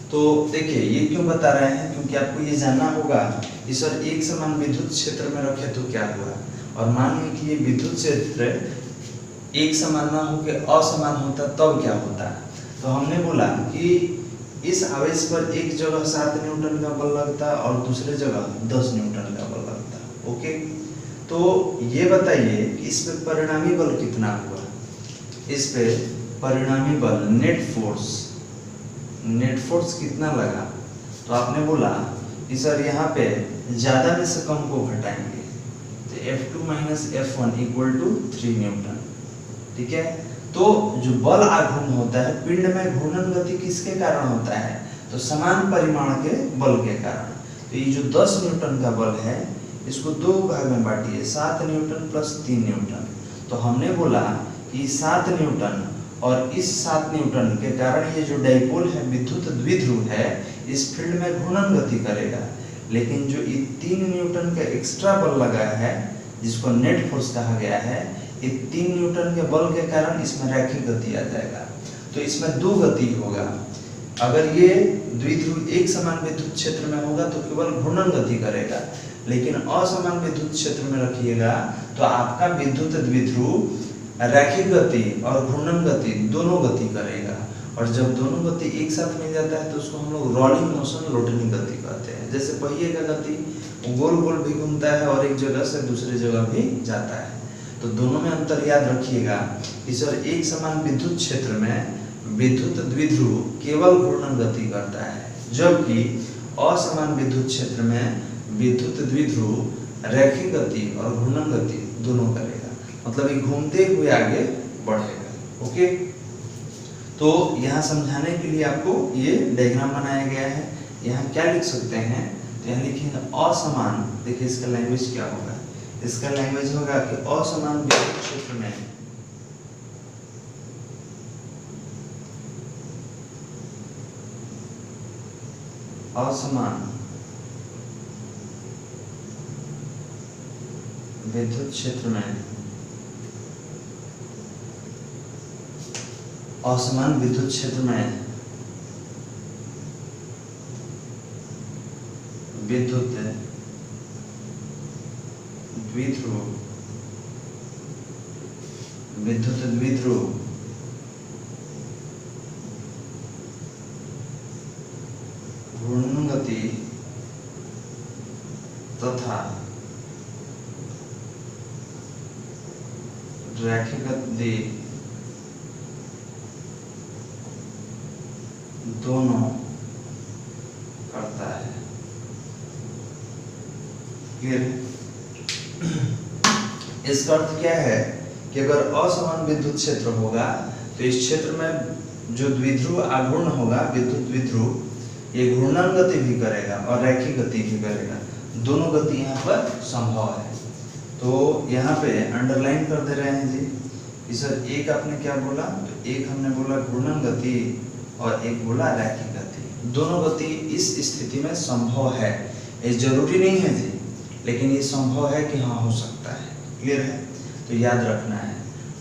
तो देखिए ये क्यों बता रहे हैं, क्योंकि आपको ये जानना होगा कि सर एक समान विद्युत क्षेत्र में रखे तो क्या हुआ, और मान लीजिए कि ये विद्युत क्षेत्र एक समान ना होकर असमान होता तब क्या होता। तो हमने बोला कि इस आवेश पर एक जगह 7 न्यूटन का बल लगता और दूसरे जगह 10 न्यूटन का बल लगता। ओके, तो ये बताइए कि इस पे परिणामी बल कितना हुआ। इस पे परिणामी बल नेट फोर्स कितना लगा। तो आपने बोला कि सर यहाँ पे ज्यादा में से कम को घटाएंगे, तो F2 minus F1 equal to 3 Newton. ठीक है, तो जो बल आघूर्ण होता है पिंड में, घूर्णन गति किसके कारण होता है, तो समान परिमाण के बल के कारण। तो ये जो 10 न्यूटन का बल है इसको दो भाग में बांटिए, 7 न्यूटन प्लस 3 न्यूटन। तो हमने बोला कि 7 न्यूटन और इस 7 न्यूटन के कारण ये जो डाइपोल है विद्युत द्विध्रुव है, इस फील्ड में घूर्णन गति करेगा। लेकिन जो ये 3 न्यूटन का एक्स्ट्रा बल लगा है जिसको नेट फोर्स कहा गया है, ये 3 न्यूटन के बल के कारण इसमें रैखिक गति आ जाएगा। तो इसमें दो गति होगा। अगर ये द्विध्रुव एक समान विद्युत क्षेत्र में होगा तो केवल घूर्णन गति करेगा, लेकिन असमान विद्युत क्षेत्र में रखिएगा तो आपका विद्युत द्विध्रुव रैखिक गति और घूर्णन गति दोनों गति करेगा। और जब दोनों गति एक साथ मिल जाता है तो उसको हम लोग रोलिंग मोशन, रोटेटिंग गति कहते हैं। जैसे पहिए का गति गोल गोल भी घूमता है और एक जगह से दूसरी जगह भी जाता है। तो दोनों में अंतर याद रखिएगा कि सर एक समान विद्युत क्षेत्र में विद्युत द्विध्रुव केवल घूर्णन गति करता है, जबकि असमान विद्युत क्षेत्र में विद्युत द्विध्रुव रैखिक गति और घूर्णन गति दोनों करेगा। मतलब ये घूमते हुए आगे बढ़ेगा। ओके, तो यहाँ समझाने के लिए आपको ये डायग्राम बनाया गया है। यहाँ क्या लिख सकते हैं, तो यहाँ लिखेंगे असमान। देखिए इसका लैंग्वेज क्या होगा, इसका लैंग्वेज होगा कि असमान विद्युत क्षेत्र में असमान विद्युत क्षेत्र में असमान विद्युत क्षेत्र में विद्युत द्विध्रुव घूर्णन गति तथा रैखिक गति दोनों करता है। इसका अर्थ क्या है कि अगर असमान विद्युत क्षेत्र होगा तो इस क्षेत्र में जो द्विध्रुव आघूर्ण होगा, विद्युत द्विध्रुव, ये घूर्णन गति भी करेगा और रैखिक गति भी करेगा। दोनों गति यहाँ पर संभव है। तो यहाँ पे अंडरलाइन कर दे रहे हैं जी कि सर एक आपने क्या बोला, तो एक हमने बोला घूर्णन गति और एक बोला रैखिक गति। दोनों गति इस स्थिति में संभव है। ये जरूरी नहीं है जी, लेकिन ये संभव है कि हाँ हो सकता है। क्लियर है? तो याद रखना है।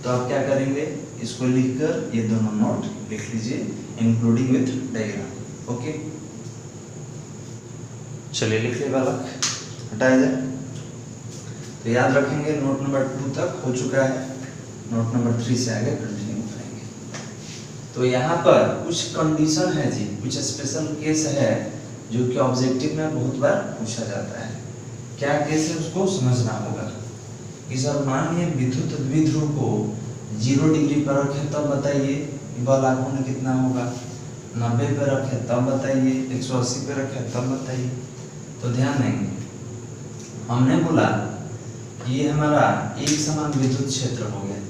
तो आप क्या करेंगे, इसको लिखकर ये दोनों नोट लिख लीजिए, इंक्लूडिंग विथ डायग्राम। ओके, चलिए लिख ले बालक, हटाया जाए। तो याद रखेंगे नोट नंबर 2 तक हो चुका है, नोट नंबर 3 से आगे कंटिन्यू करेंगे। तो यहाँ पर कुछ कंडीशन है जी, कुछ स्पेशल केस है जो कि ऑब्जेक्टिव में बहुत बार पूछा जाता है। क्या केस है उसको समझना होगा। कि सर मानिए विद्युत द्विध्रुव को 0 डिग्री पर रखें तब बताइए बल आघूर्ण कितना होगा, 90 पे रखें तब बताइए, 180 पे रखें तब बताइए। तो ध्यान देंगे, हमने बोला कि ये हमारा एक समान विद्युत क्षेत्र हो गया।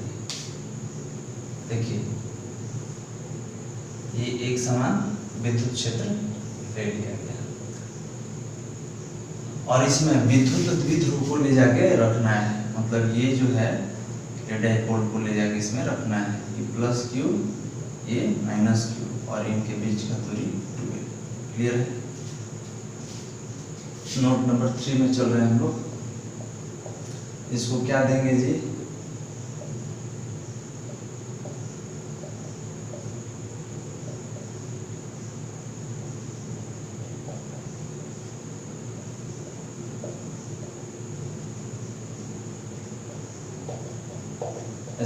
देखिए ये एक समान विद्युत क्षेत्र ले लिया गया और इसमें विद्युत द्विध्रुव को ले जाके रखना है। मतलब ये जो है ये डाइपोल को ले जाके इसमें रखना है कि प्लस क्यू ये माइनस क्यू और इनके बीच का दूरी 2 है। क्लियर है? नोट नंबर 3 में चल रहे हैं हम लोग। इसको क्या देंगे जी,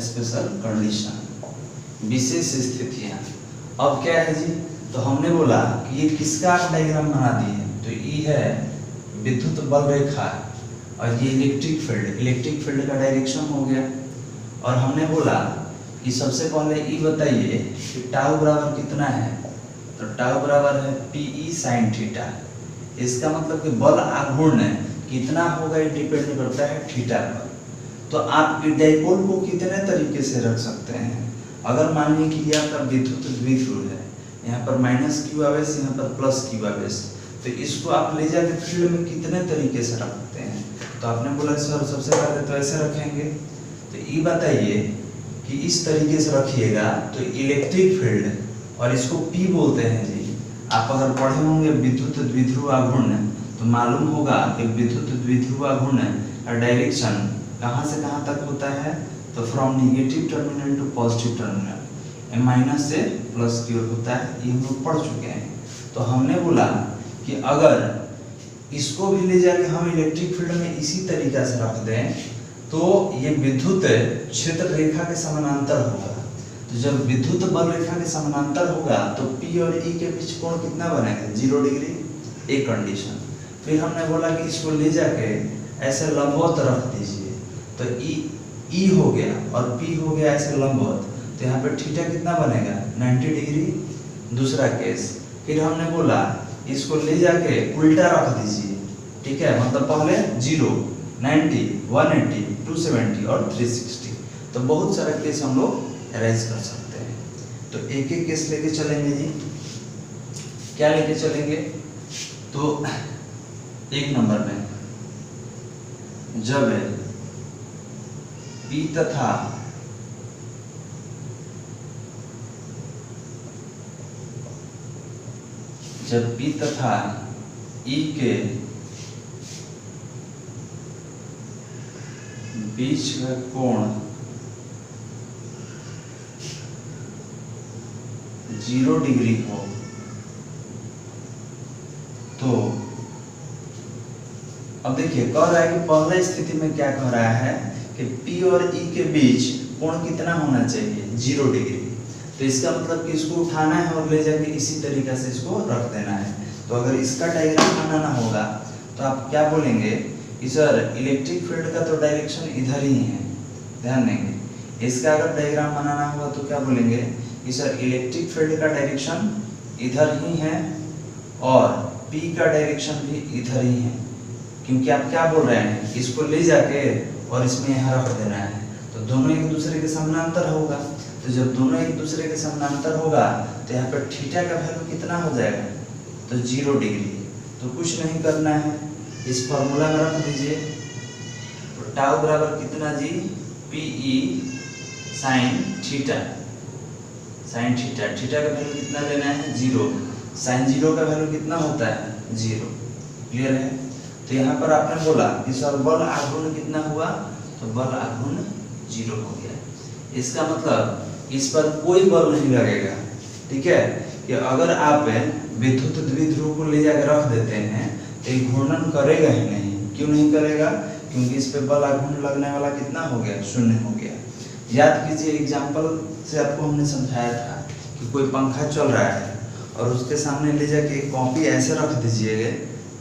स्पेशल कंडीशन, विशेष स्थितियां। अब क्या है जी, तो हमने बोला कि ये किसका डायग्राम बना दिए, तो ये है विद्युत बल रेखा और ये इलेक्ट्रिक फील्ड का डायरेक्शन हो गया। और हमने बोला कि सबसे पहले ये बताइए कि टाउ बराबर कितना है, तो टाउ बराबर है पीई साइन थीटा। इसका मतलब कि बल आघूर्ण कितना होगा ये डिपेंड करता है थीटा पर। तो आप डाइपोल को कितने तरीके से रख सकते हैं। अगर मान लीजिए कि यह आपका विद्युत द्विध्रुव है, यहाँ पर माइनस क्यू आवेश, यहाँ पर प्लस क्यू आवेश, तो इसको आप ले जाके फील्ड में कितने तरीके से रखते हैं। तो आपने बोला सर सबसे पहले तो ऐसे रखेंगे, तो ये बताइए कि इस तरीके से रखिएगा तो इलेक्ट्रिक फील्ड, और इसको पी बोलते हैं जी। आप अगर पढ़े होंगे विद्युत द्विध्रुव आघूर्ण तो मालूम होगा कि विद्युत द्विध्रुव आघूर्ण का डायरेक्शन कहाँ से कहाँ तक होता है, तो from negative terminal to positive terminal, minus से प्लस की ओर होता है। ये हम लोग पढ़ चुके हैं। तो हमने बोला कि अगर इसको भी ले जाके हम इलेक्ट्रिक फील्ड में इसी तरीका से रख दें तो ये विद्युत क्षेत्र रेखा के समानांतर होगा। तो जब विद्युत बल रेखा के समानांतर होगा तो P और E के बीच कोण कितना बनेगा, 0 डिग्री, एक कंडीशन। फिर हमने बोला कि इसको ले जाके ऐसे लंबवत रख दीजिए, तो E हो गया और P हो गया ऐसे लंबवत, तो यहाँ पे थीटा कितना बनेगा, 90 डिग्री। दूसरा केस, फिर हमने बोला इसको ले जाके उल्टा रख दीजिए, ठीक है, मतलब पहले 0, 90, 180, 270 और 360। तो बहुत सारा केस हम लोग अरेंज कर सकते हैं। तो एक एक केस लेके चलेंगे जी। क्या लेके चलेंगे, तो 1 नंबर में जब P तथा E के बीच का कोण 0 डिग्री हो तो अब देखिए कह रहा है कि पहले स्थिति में क्या कह रहा है कि P और E के बीच कोण कितना होना चाहिए, 0 डिग्री। तो इसका मतलब कि इसको उठाना है और ले जाके इसी तरीका से इसको रख देना है। तो अगर इसका डायग्राम बनाना होगा तो आप क्या बोलेंगे कि सर इलेक्ट्रिक फील्ड का तो डायरेक्शन इधर ही है, ध्यान देंगे। इसका अगर डायग्राम बनाना होगा तो क्या बोलेंगे कि सर इलेक्ट्रिक फील्ड का डायरेक्शन इधर ही है और P का डायरेक्शन भी इधर ही है, क्योंकि आप क्या बोल रहे हैं, इसको ले जाके और इसमें यहाँ रख देना है, तो दोनों एक दूसरे के समानांतर होगा। तो जब दोनों एक दूसरे के समानांतर होगा तो यहाँ पर थीटा का वैल्यू कितना हो जाएगा, तो 0 डिग्री। तो कुछ नहीं करना है, इस फॉर्मूला में रख दीजिए, तो टाउ बराबर कितना जी, PE sine theta. Sine theta, theta का वैल्यू कितना लेना है, 0। साइन 0 का वैल्यू कितना होता है, 0। क्लियर है। तो यहाँ पर आपने बोला कि सर बल आघूर्ण कितना हुआ, तो बल आघूर्ण 0 हो गया। इसका मतलब इस पर कोई बल नहीं लगेगा। ठीक है, कि अगर आप विद्युत द्विध्रुव को ले जाकर रख देते हैं तो ये घूर्णन करेगा ही नहीं। क्यों नहीं करेगा, क्योंकि इस पे बल आघूर्ण लगने वाला कितना हो गया, 0 हो गया। याद कीजिए, एग्जाम्पल से आपको हमने समझाया था कि कोई पंखा चल रहा है और उसके सामने ले जाके एक कॉपी ऐसे रख दीजिएगा,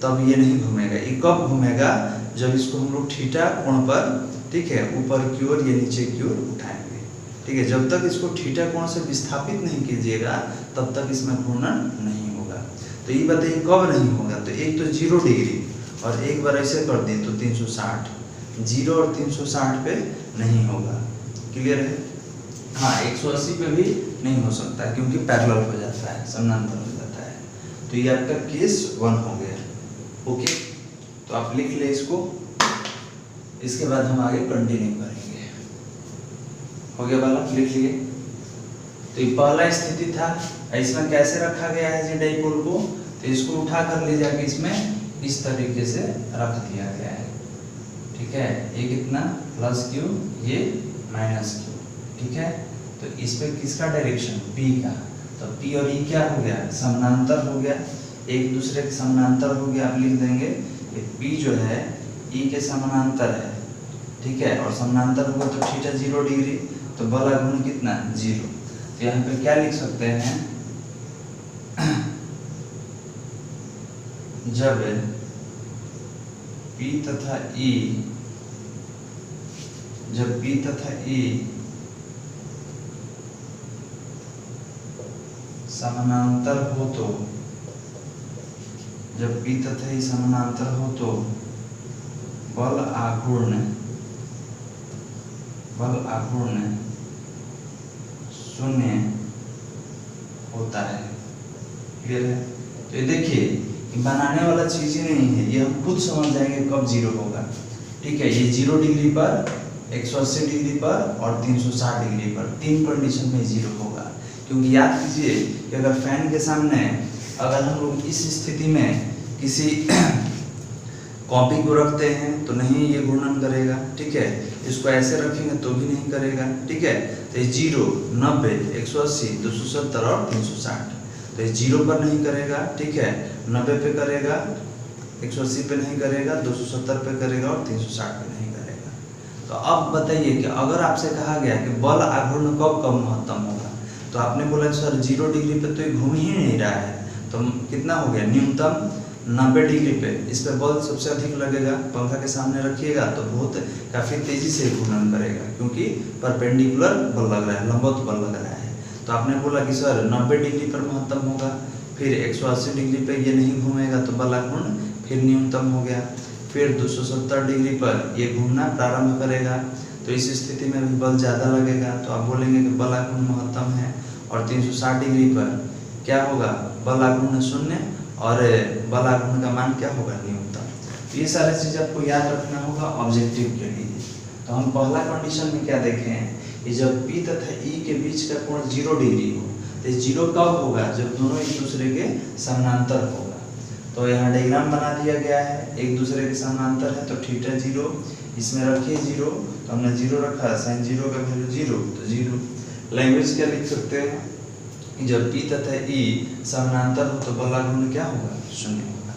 तब ये नहीं घूमेगा। ये कब घूमेगा, जब इसको हम लोग थीटा कोण पर, ठीक है, ऊपर की ओर या नीचे की ओर उठाएंगे। ठीक है, जब तक इसको थीटा कोण से विस्थापित नहीं कीजिएगा तब तक इसमें घूर्णन नहीं होगा। तो ये बताइए कब नहीं होगा, तो एक तो 0 डिग्री और एक बार ऐसे कर दें तो 360, 0 और 360 पे नहीं होगा। क्लियर है। हाँ, 180 पे भी नहीं हो सकता क्योंकि पैरेलल हो जाता है, समानांतर हो जाता है। तो ये आपका केस 1 हो गया। ओके, तो आप लिख ले इसको, इसके बाद हम आगे कंटिन्यू करेंगे। हो गया वाला, लिख लिए। तो ये पहला स्थिति था, इसमें कैसे रखा गया है जी डाइपोल को, तो इसको उठा कर ले जाके इसमें इस तरीके से रख दिया गया है। ठीक है, ये कितना प्लस क्यू, ये माइनस क्यू। ठीक है, तो इस पे किसका डायरेक्शन, P का, तो P और E क्या हो गया, समानांतर हो गया, एक दूसरे के समानांतर हो गया। आप लिख देंगे कि P जो है E के समानांतर है। ठीक है, और समानांतर होगा तो थीटा 0 डिग्री, तो बल आघूर्ण कितना, 0। तो यहाँ पे क्या लिख सकते हैं, जब P तथा E, जब P तथा E समानांतर हो तो, जब P तथा E समानांतर हो तो बल आघूर्ण 0 होता है। क्लियर है। तो ये देखिए, बनाने वाला चीज ही नहीं है, ये हम खुद समझ जाएंगे कब 0 होगा। ठीक है, ये 0 डिग्री पर, 180 डिग्री पर और 360 डिग्री पर, 3 कंडीशन में 0 होगा। क्योंकि याद कीजिए कि अगर फैन के सामने अगर हम लोग इस स्थिति में किसी कॉपी को रखते हैं तो नहीं ये घूर्णन करेगा। ठीक है, इसको ऐसे रखेंगे तो भी नहीं करेगा। ठीक है, तो 0, 90, 180, 270 और 360, तो ये 0 पर नहीं करेगा। ठीक है, 90 पे करेगा, 180 पे नहीं करेगा, 270 पे करेगा और 360 पे नहीं करेगा। तो अब बताइए कि अगर आपसे कहा गया कि बल आघूर्ण कब कब महत्तम होगा, तो आपने बोला सर 0 डिग्री पे तो ये घूम ही नहीं रहा है, तो कितना हो गया, न्यूनतम 90 डिग्री पे इस पे बल सबसे अधिक लगेगा। पंखा के सामने रखिएगा तो बहुत काफ़ी तेजी से घूर्णन करेगा, क्योंकि परपेंडिकुलर बल लग रहा है, लंबवत बल लग रहा है। तो आपने बोला कि सर 90 डिग्री पर महत्तम होगा, फिर 180 डिग्री पे ये नहीं घूमेगा तो बल आघूर्ण फिर न्यूनतम हो गया, फिर 270 डिग्री पर ये घूमना प्रारंभ करेगा, तो इस स्थिति में भी बल ज़्यादा लगेगा। तो आप बोलेंगे कि बल आघूर्ण महत्तम है। और 360 डिग्री पर क्या होगा, बल आघूर्ण 0 और बल आघूर्ण का मान क्या होगा, न्यूनतम। ये सारी चीज़ आपको याद रखना होगा ऑब्जेक्टिव के लिए। तो हम पहला कंडीशन में क्या देखे हैं कि जब P तथा E के बीच का कोण 0 डिग्री हो, तो 0 कब होगा, जब दोनों एक दूसरे के समानांतर होगा। तो यहाँ डायग्राम बना दिया गया है, एक दूसरे के समानांतर है तो थीटा 0, इसमें रखिए 0, तो हमने 0 रखा, साइन 0 का वैल्यू 0, तो 0। लैंग्वेज क्या लिख सकते हैं, जब P तथा E समानांतर हो तो बल आघूर्ण क्या होगा, 0 होगा।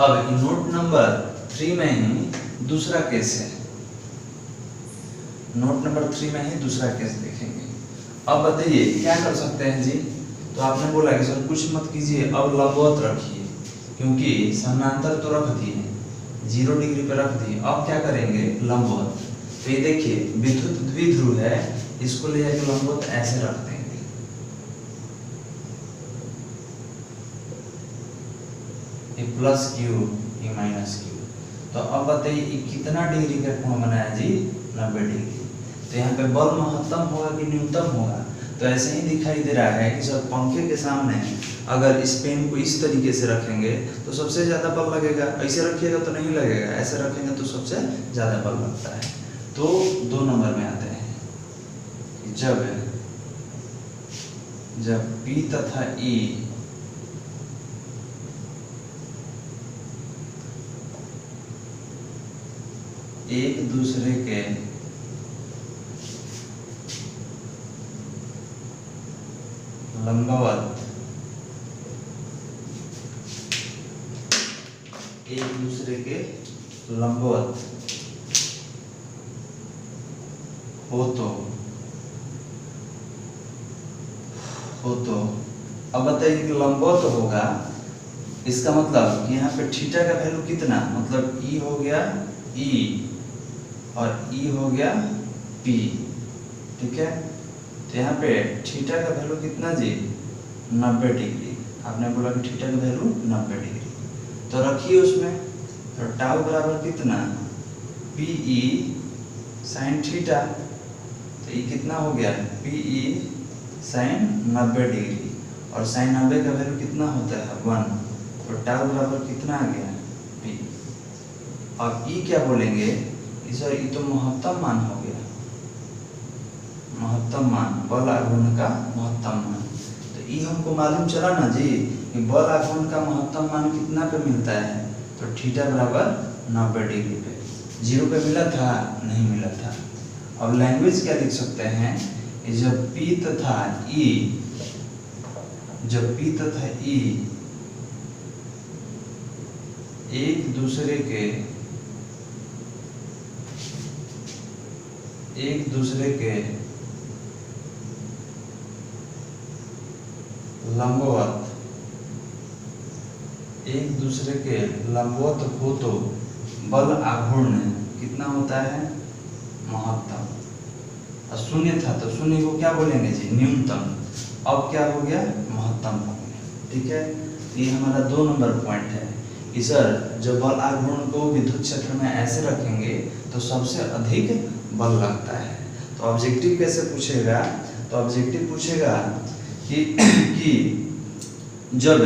अब नोट नंबर 3 में ही दूसरा केस है, नोट नंबर 3 में ही दूसरा केस देखेंगे। अब बताइए क्या कर सकते हैं जी, तो आपने बोला कि सर कुछ मत कीजिए, अब लंबवत रखिए, क्योंकि समानांतर तो रख दिए, 0 डिग्री पे रख दिए, अब क्या करेंगे, लंबवत। तो ये देखिए विद्युत द्विध्रुव है, इसको ले जाकर लंबवत ऐसे रख देंगे, ये प्लस क्यू, ये माइनस क्यू। तो अब बताइए कितना डिग्री का कोण बनाया जी, 90 डिग्री। तो यहाँ पे बल महत्तम होगा कि न्यूनतम होगा, तो ऐसे ही दिखाई दे रहा है कि जब पंखे के सामने अगर इस पेन को इस तरीके से रखेंगे तो सबसे ज़्यादा बल लगेगा, ऐसे रखिएगा तो नहीं लगेगा, ऐसे रखेंगे तो सबसे ज़्यादा बल लगता है। तो 2 नंबर में आते हैं, जब P तथा E एक दूसरे के लंबवत हो तो अब बताइए कि लंबवत होगा, इसका मतलब कि यहाँ पे थीटा का वैल्यू कितना, मतलब E हो गया E और E हो गया P, ठीक है। तो यहाँ पे थीटा का वैल्यू कितना जी, 90 डिग्री। आपने बोला कि थीटा का वैल्यू 90 डिग्री, तो रखिए उसमें, तो टाउ बराबर कितना, PE साइन थीटा। तो ये कितना हो गया, PE साइन 90 डिग्री, और साइन 90 का वैल्यू कितना होता है 1, तो टाउ बराबर कितना आ गया P। अब E क्या बोलेंगे, सर ये तो महत्तम मान हो गया, महत्तम मान, बल आघूर्ण का महत्तम मान। तो ये हमको मालूम चला ना जी कि बल आघूर्ण का महत्तम मान कितना पे मिलता है, तो थीटा बराबर 90 डिग्री पे। 0 पे मिला था, नहीं मिला था। अब लैंग्वेज क्या लिख सकते हैं, जब P तथा E एक दूसरे के लंबवत हो तो बल आघूर्ण कितना होता है, महत्तम। और शून्य था तो शून्य को क्या बोलेंगे जी, न्यूनतम। अब क्या हो गया, महत्तम हो गया, ठीक है। ये हमारा 2 नंबर पॉइंट है कि सर जब बल आघूर्ण को विद्युत क्षेत्र में ऐसे रखेंगे तो सबसे अधिक बल लगता है। तो ऑब्जेक्टिव कैसे पूछेगा, तो ऑब्जेक्टिव पूछेगा कि जब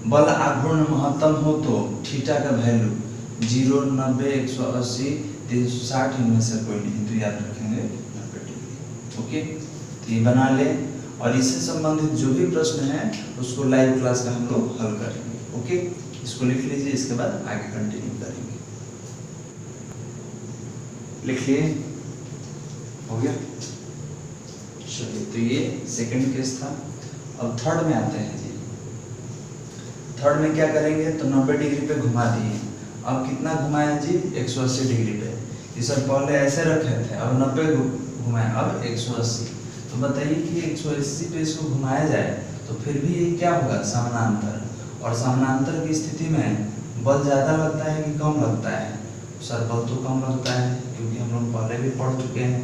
बल आघूर्ण महत्तम हो तो थीटा का वैल्यू 0, 90, 180, 360 इनमें से कोई नहीं, तो याद रखेंगे 90 डिग्री। ओके, तो ये बना ले, और इससे संबंधित जो भी प्रश्न है उसको लाइव क्लास में हम लोग हल करेंगे। ओके, इसको लिख लीजिए, इसके बाद आगे कंटिन्यू करेंगे। लिख लिए, हो गया। चलिए, तो ये सेकंड केस था। अब थर्ड में आते हैं जी। थर्ड में क्या करेंगे, तो 90 डिग्री पे घुमा दिए। अब कितना घुमाया जी, 180 डिग्री पे। ये सर पहले ऐसे रखे थे, अब 90 घुमाए, अब 180। तो बताइए कि 180 पे इसको घुमाया जाए तो फिर भी ये क्या होगा, समानांतर। और समानांतर की स्थिति में बल ज़्यादा लगता है कि कम लगता है, सर बल तो कम लगता है, क्योंकि हम लोग पहले भी पढ़ चुके हैं।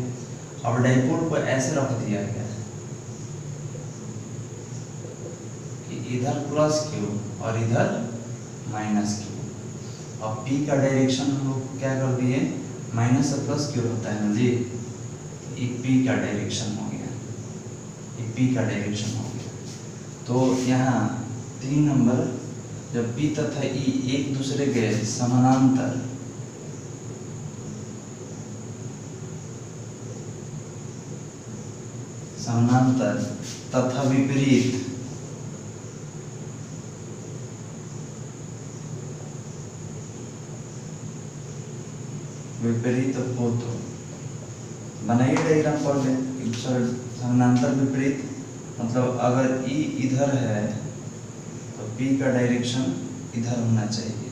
अब डाइपोल को ऐसे रख दिया गया कि इधर प्लस क्यू और इधर माइनस क्यू। अब P का डायरेक्शन हम लोग क्या कर दिए, माइनस से प्लस क्यू होता है ना जी, ये P का डायरेक्शन हो गया, ये P का डायरेक्शन हो गया। तो यहाँ 3 नंबर, जब P तथा E एक दूसरे के समानांतर तथा विपरीत हो तो बनाइए डायग्राम पढ़ ले। समानांतर विपरीत मतलब अगर E इधर है तो P का डायरेक्शन इधर होना चाहिए,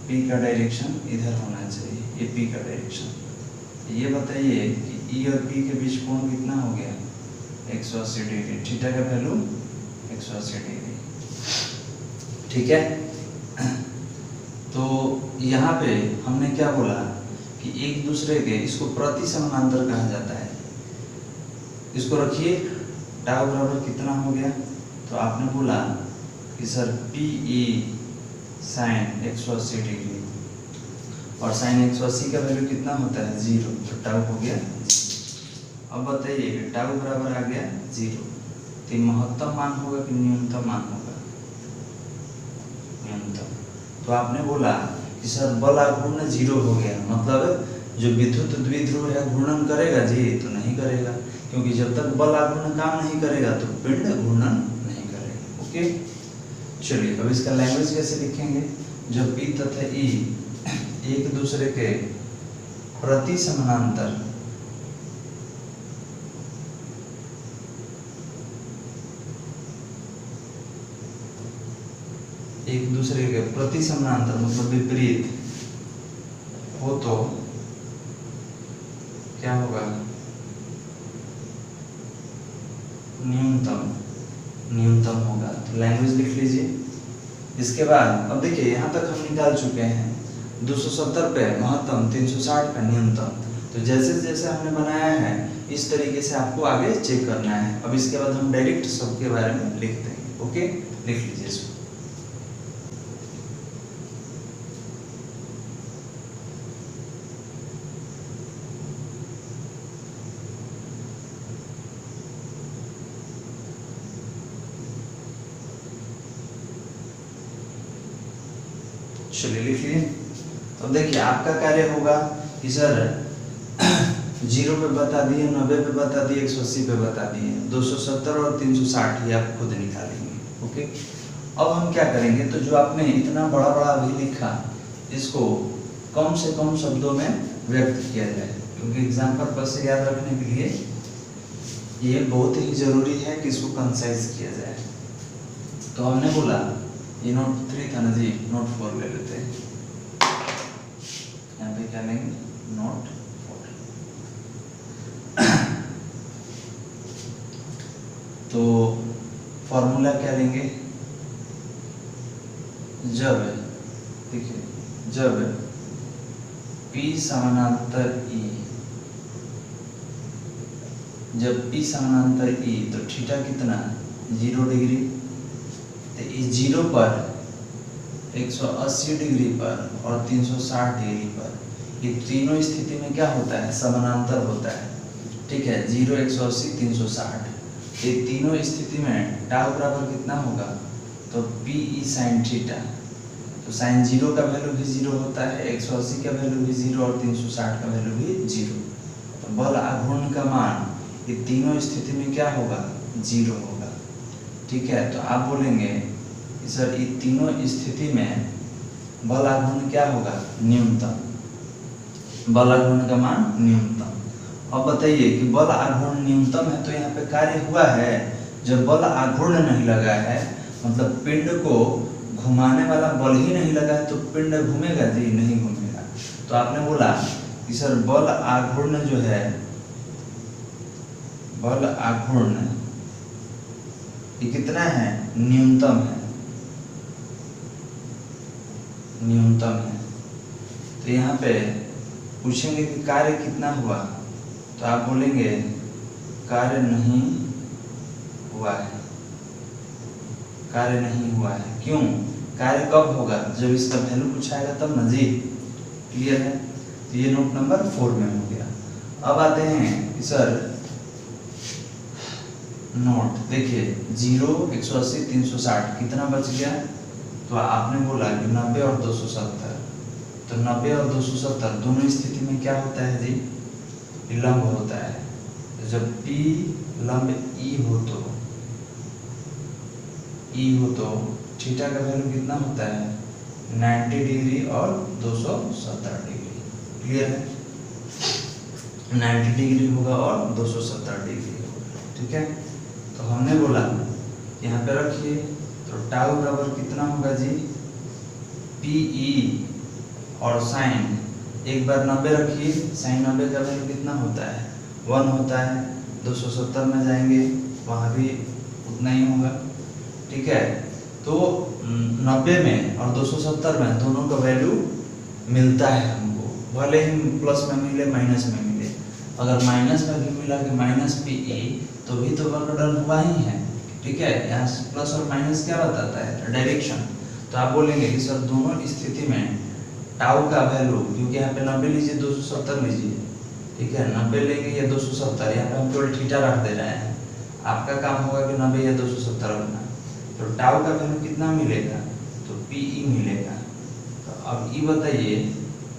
P का डायरेक्शन इधर होना चाहिए, ये P का डायरेक्शन। ये बताइए कि E और P के बीच कोण कितना हो गया, 180 डिग्री। थीटा का वैल्यू 180 डिग्री, ठीक है। तो यहाँ पे हमने क्या बोला कि एक दूसरे के, इसको प्रति समानांतर कहा जाता है। इसको रखिए, टाउ बराबर कितना हो गया, तो आपने बोला कि सर PE साइन 180 डिग्री और साइन 180 का वैल्यू कितना होता है 0, तो टाउ हो गया। अब बताइए कि टाउ बराबर आ गया 0, तो महत्तम मान होगा कि न्यूनतम मान होगा? न्यूनतम। तो आपने बोला कि सर बल आघूर्ण 0 हो गया, मतलब जो विद्युत द्विध्रुव है घूर्णन करेगा जी? तो नहीं करेगा, क्योंकि जब तक बल आघूर्ण काम नहीं करेगा तो पिंड घूर्णन नहीं करेगा। ओके, चलिए अब इसका लैंग्वेज कैसे लिखेंगे? जब P तथा E एक दूसरे के प्रति समानांतर मतलब विपरीत हो तो क्या होगा? न्यूनतम होगा। तो लैंग्वेज लिख लीजिए। इसके बाद अब देखिए यहाँ तक हम निकाल चुके हैं 270 पे महत्तम, 360 पे न्यूनतम। तो जैसे जैसे हमने बनाया है इस तरीके से आपको आगे चेक करना है। अब इसके बाद हम डायरेक्ट सबके बारे में लिख देंगे। ओके, लिख लीजिए इसको। चलिए लिख लिए। तो देखिए आपका कार्य होगा कि सर 0 पे बता दिए, 90 पे बता दिए, 180 पे बता दिए, 270 और 360 ये आप खुद निकालेंगे। ओके, अब हम क्या करेंगे, तो जो आपने इतना बड़ा बड़ा अभी लिखा इसको कम से कम शब्दों में व्यक्त किया जाए, क्योंकि एग्जाम पर्पस से याद रखने के लिए ये बहुत ही जरूरी है कि इसको कंसाइज किया जाए। तो हमने बोला ये नोट 3 था ना जी, नोट 4 ले लेते हैं। यहाँ पे क्या लेंगे? नोट 4। तो फॉर्मूला क्या लेंगे? जब देखिए जब P समानांतर E, जब P समानांतर E तो थीटा कितना? 0 डिग्री। तो इस 0 पर 180 डिग्री पर और 360 डिग्री पर, ये तीनों स्थिति में क्या होता है? समानांतर होता है। ठीक है, 0, 180, 360, ये तीनों स्थिति में टाउ बराबर कितना होगा? तो PE साइन थीटा। तो साइन 0 का वैल्यू भी 0 होता है, 180 का वैल्यू भी 0 और 360 का वैल्यू भी 0। तो बल आघूर्ण का मान ये तीनों स्थिति में क्या होगा? 0 होगा। ठीक है, तो आप बोलेंगे कि सर ये तीनों स्थिति में बल आघूर्ण क्या होगा? न्यूनतम। बल आघूर्ण का मान न्यूनतम। अब बताइए कि बल आघूर्ण न्यूनतम है तो यहाँ पे कार्य हुआ है। जब बल आघूर्ण नहीं लगा है, मतलब पिंड को घुमाने वाला बल ही नहीं लगा है, तो पिंड घूमेगा जी? नहीं घूमेगा। तो आपने बोला कि सर बल आघूर्ण जो है, बल आघूर्ण ये कितना है? न्यूनतम है। न्यूनतम है। तो यहाँ पे पूछेंगे कि कार्य कितना हुआ, तो आप बोलेंगे कार्य नहीं हुआ है। कार्य नहीं हुआ है। क्यों? कार्य कब होगा? जब इसका वैल्यू पूछाएगा तब ना जी। क्लियर है? तो ये नोट नंबर 4 में हो गया। अब आते हैं कि सर नोट देखिए 0, 180, 360 कितना बच गया? तो आपने बोला कि 90 और 270। तो 90 और 270 दोनों स्थिति में क्या होता है जी? लंब होता है। तो जब P लंब E हो तो थीटा का वैल्यू कितना होता है? 90 डिग्री और 270 डिग्री। क्लियर है? 90 डिग्री होगा और 270 डिग्री होगा। ठीक है, तो हमने बोला यहाँ पे रखिए, तो टाउ बराबर कितना होगा जी? PE और साइन एक बार 90 रखिए, साइन 90 का वैल्यू कितना होता है? 1 होता है। 270 में जाएंगे वहाँ भी उतना ही होगा। ठीक है, तो 90 में और 270 में दोनों का वैल्यू मिलता है हमको, भले ही प्लस में मिले माइनस में मिले। अगर माइनस में भी मिला कि माइनस PE तो भी तो वर्क डन हुआ ही है। ठीक है, यहाँ प्लस और माइनस क्या बताता है? डायरेक्शन। तो आप बोलेंगे कि सर दोनों स्थिति में टाउ का वैल्यू, क्योंकि यहाँ पे 90 लीजिए 270 लीजिए, ठीक है, 90 लेंगे या 270, यहाँ पे हम केवल थीटा रख दे रहे हैं, आपका काम होगा कि 90 या 270 रखना। तो टाउ का वैल्यू कितना मिलेगा, तो पीई मिलेगा। तो अब ये बताइए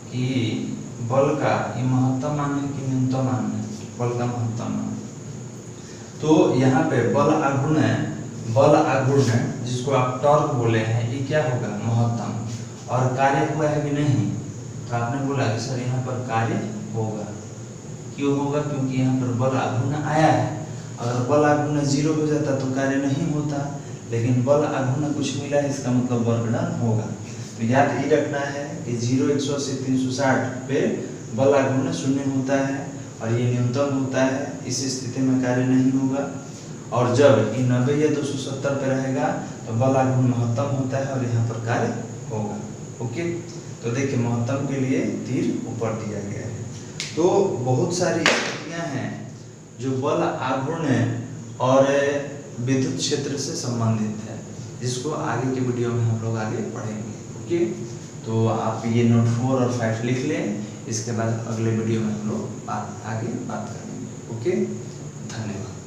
कि बल का ये महत्तम मान है कि न्यूनतम मान है, बल का महत्तम मान। तो यहाँ पे बल आघूर्ण जिसको आप टॉर्क बोले हैं, ये क्या होगा, महत्तम। और कार्य हुआ है कि नहीं, तो आपने बोला कि सर यहाँ पर कार्य होगा। क्यों होगा, क्योंकि यहाँ पर बल आघूर्ण आया है। अगर बल आघूर्ण 0 हो जाता तो कार्य नहीं होता, लेकिन बल आघूर्ण कुछ मिला है, इसका मतलब वर्क डन होगा। तो याद ये रखना है कि 0, 180, 360 पे बल आघूर्ण 0 होता है और ये न्यूनतम होता है, इस स्थिति में कार्य नहीं होगा। और जब ये 90 या 270 पे रहेगा तो बल आघूर्ण महत्तम होता है और यहाँ पर कार्य होगा। ओके, तो देखिए महत्तम के लिए तीर ऊपर दिया गया है। तो बहुत सारी स्थितियां हैं जो बल आघूर्ण और विद्युत क्षेत्र से संबंधित है, जिसको आगे के वीडियो में हम लोग आगे पढ़ेंगे। ओके, तो आप ये नोट 4 और 5 लिख लें, इसके बाद अगले वीडियो में हम लोग आगे बात करेंगे। ओके, धन्यवाद।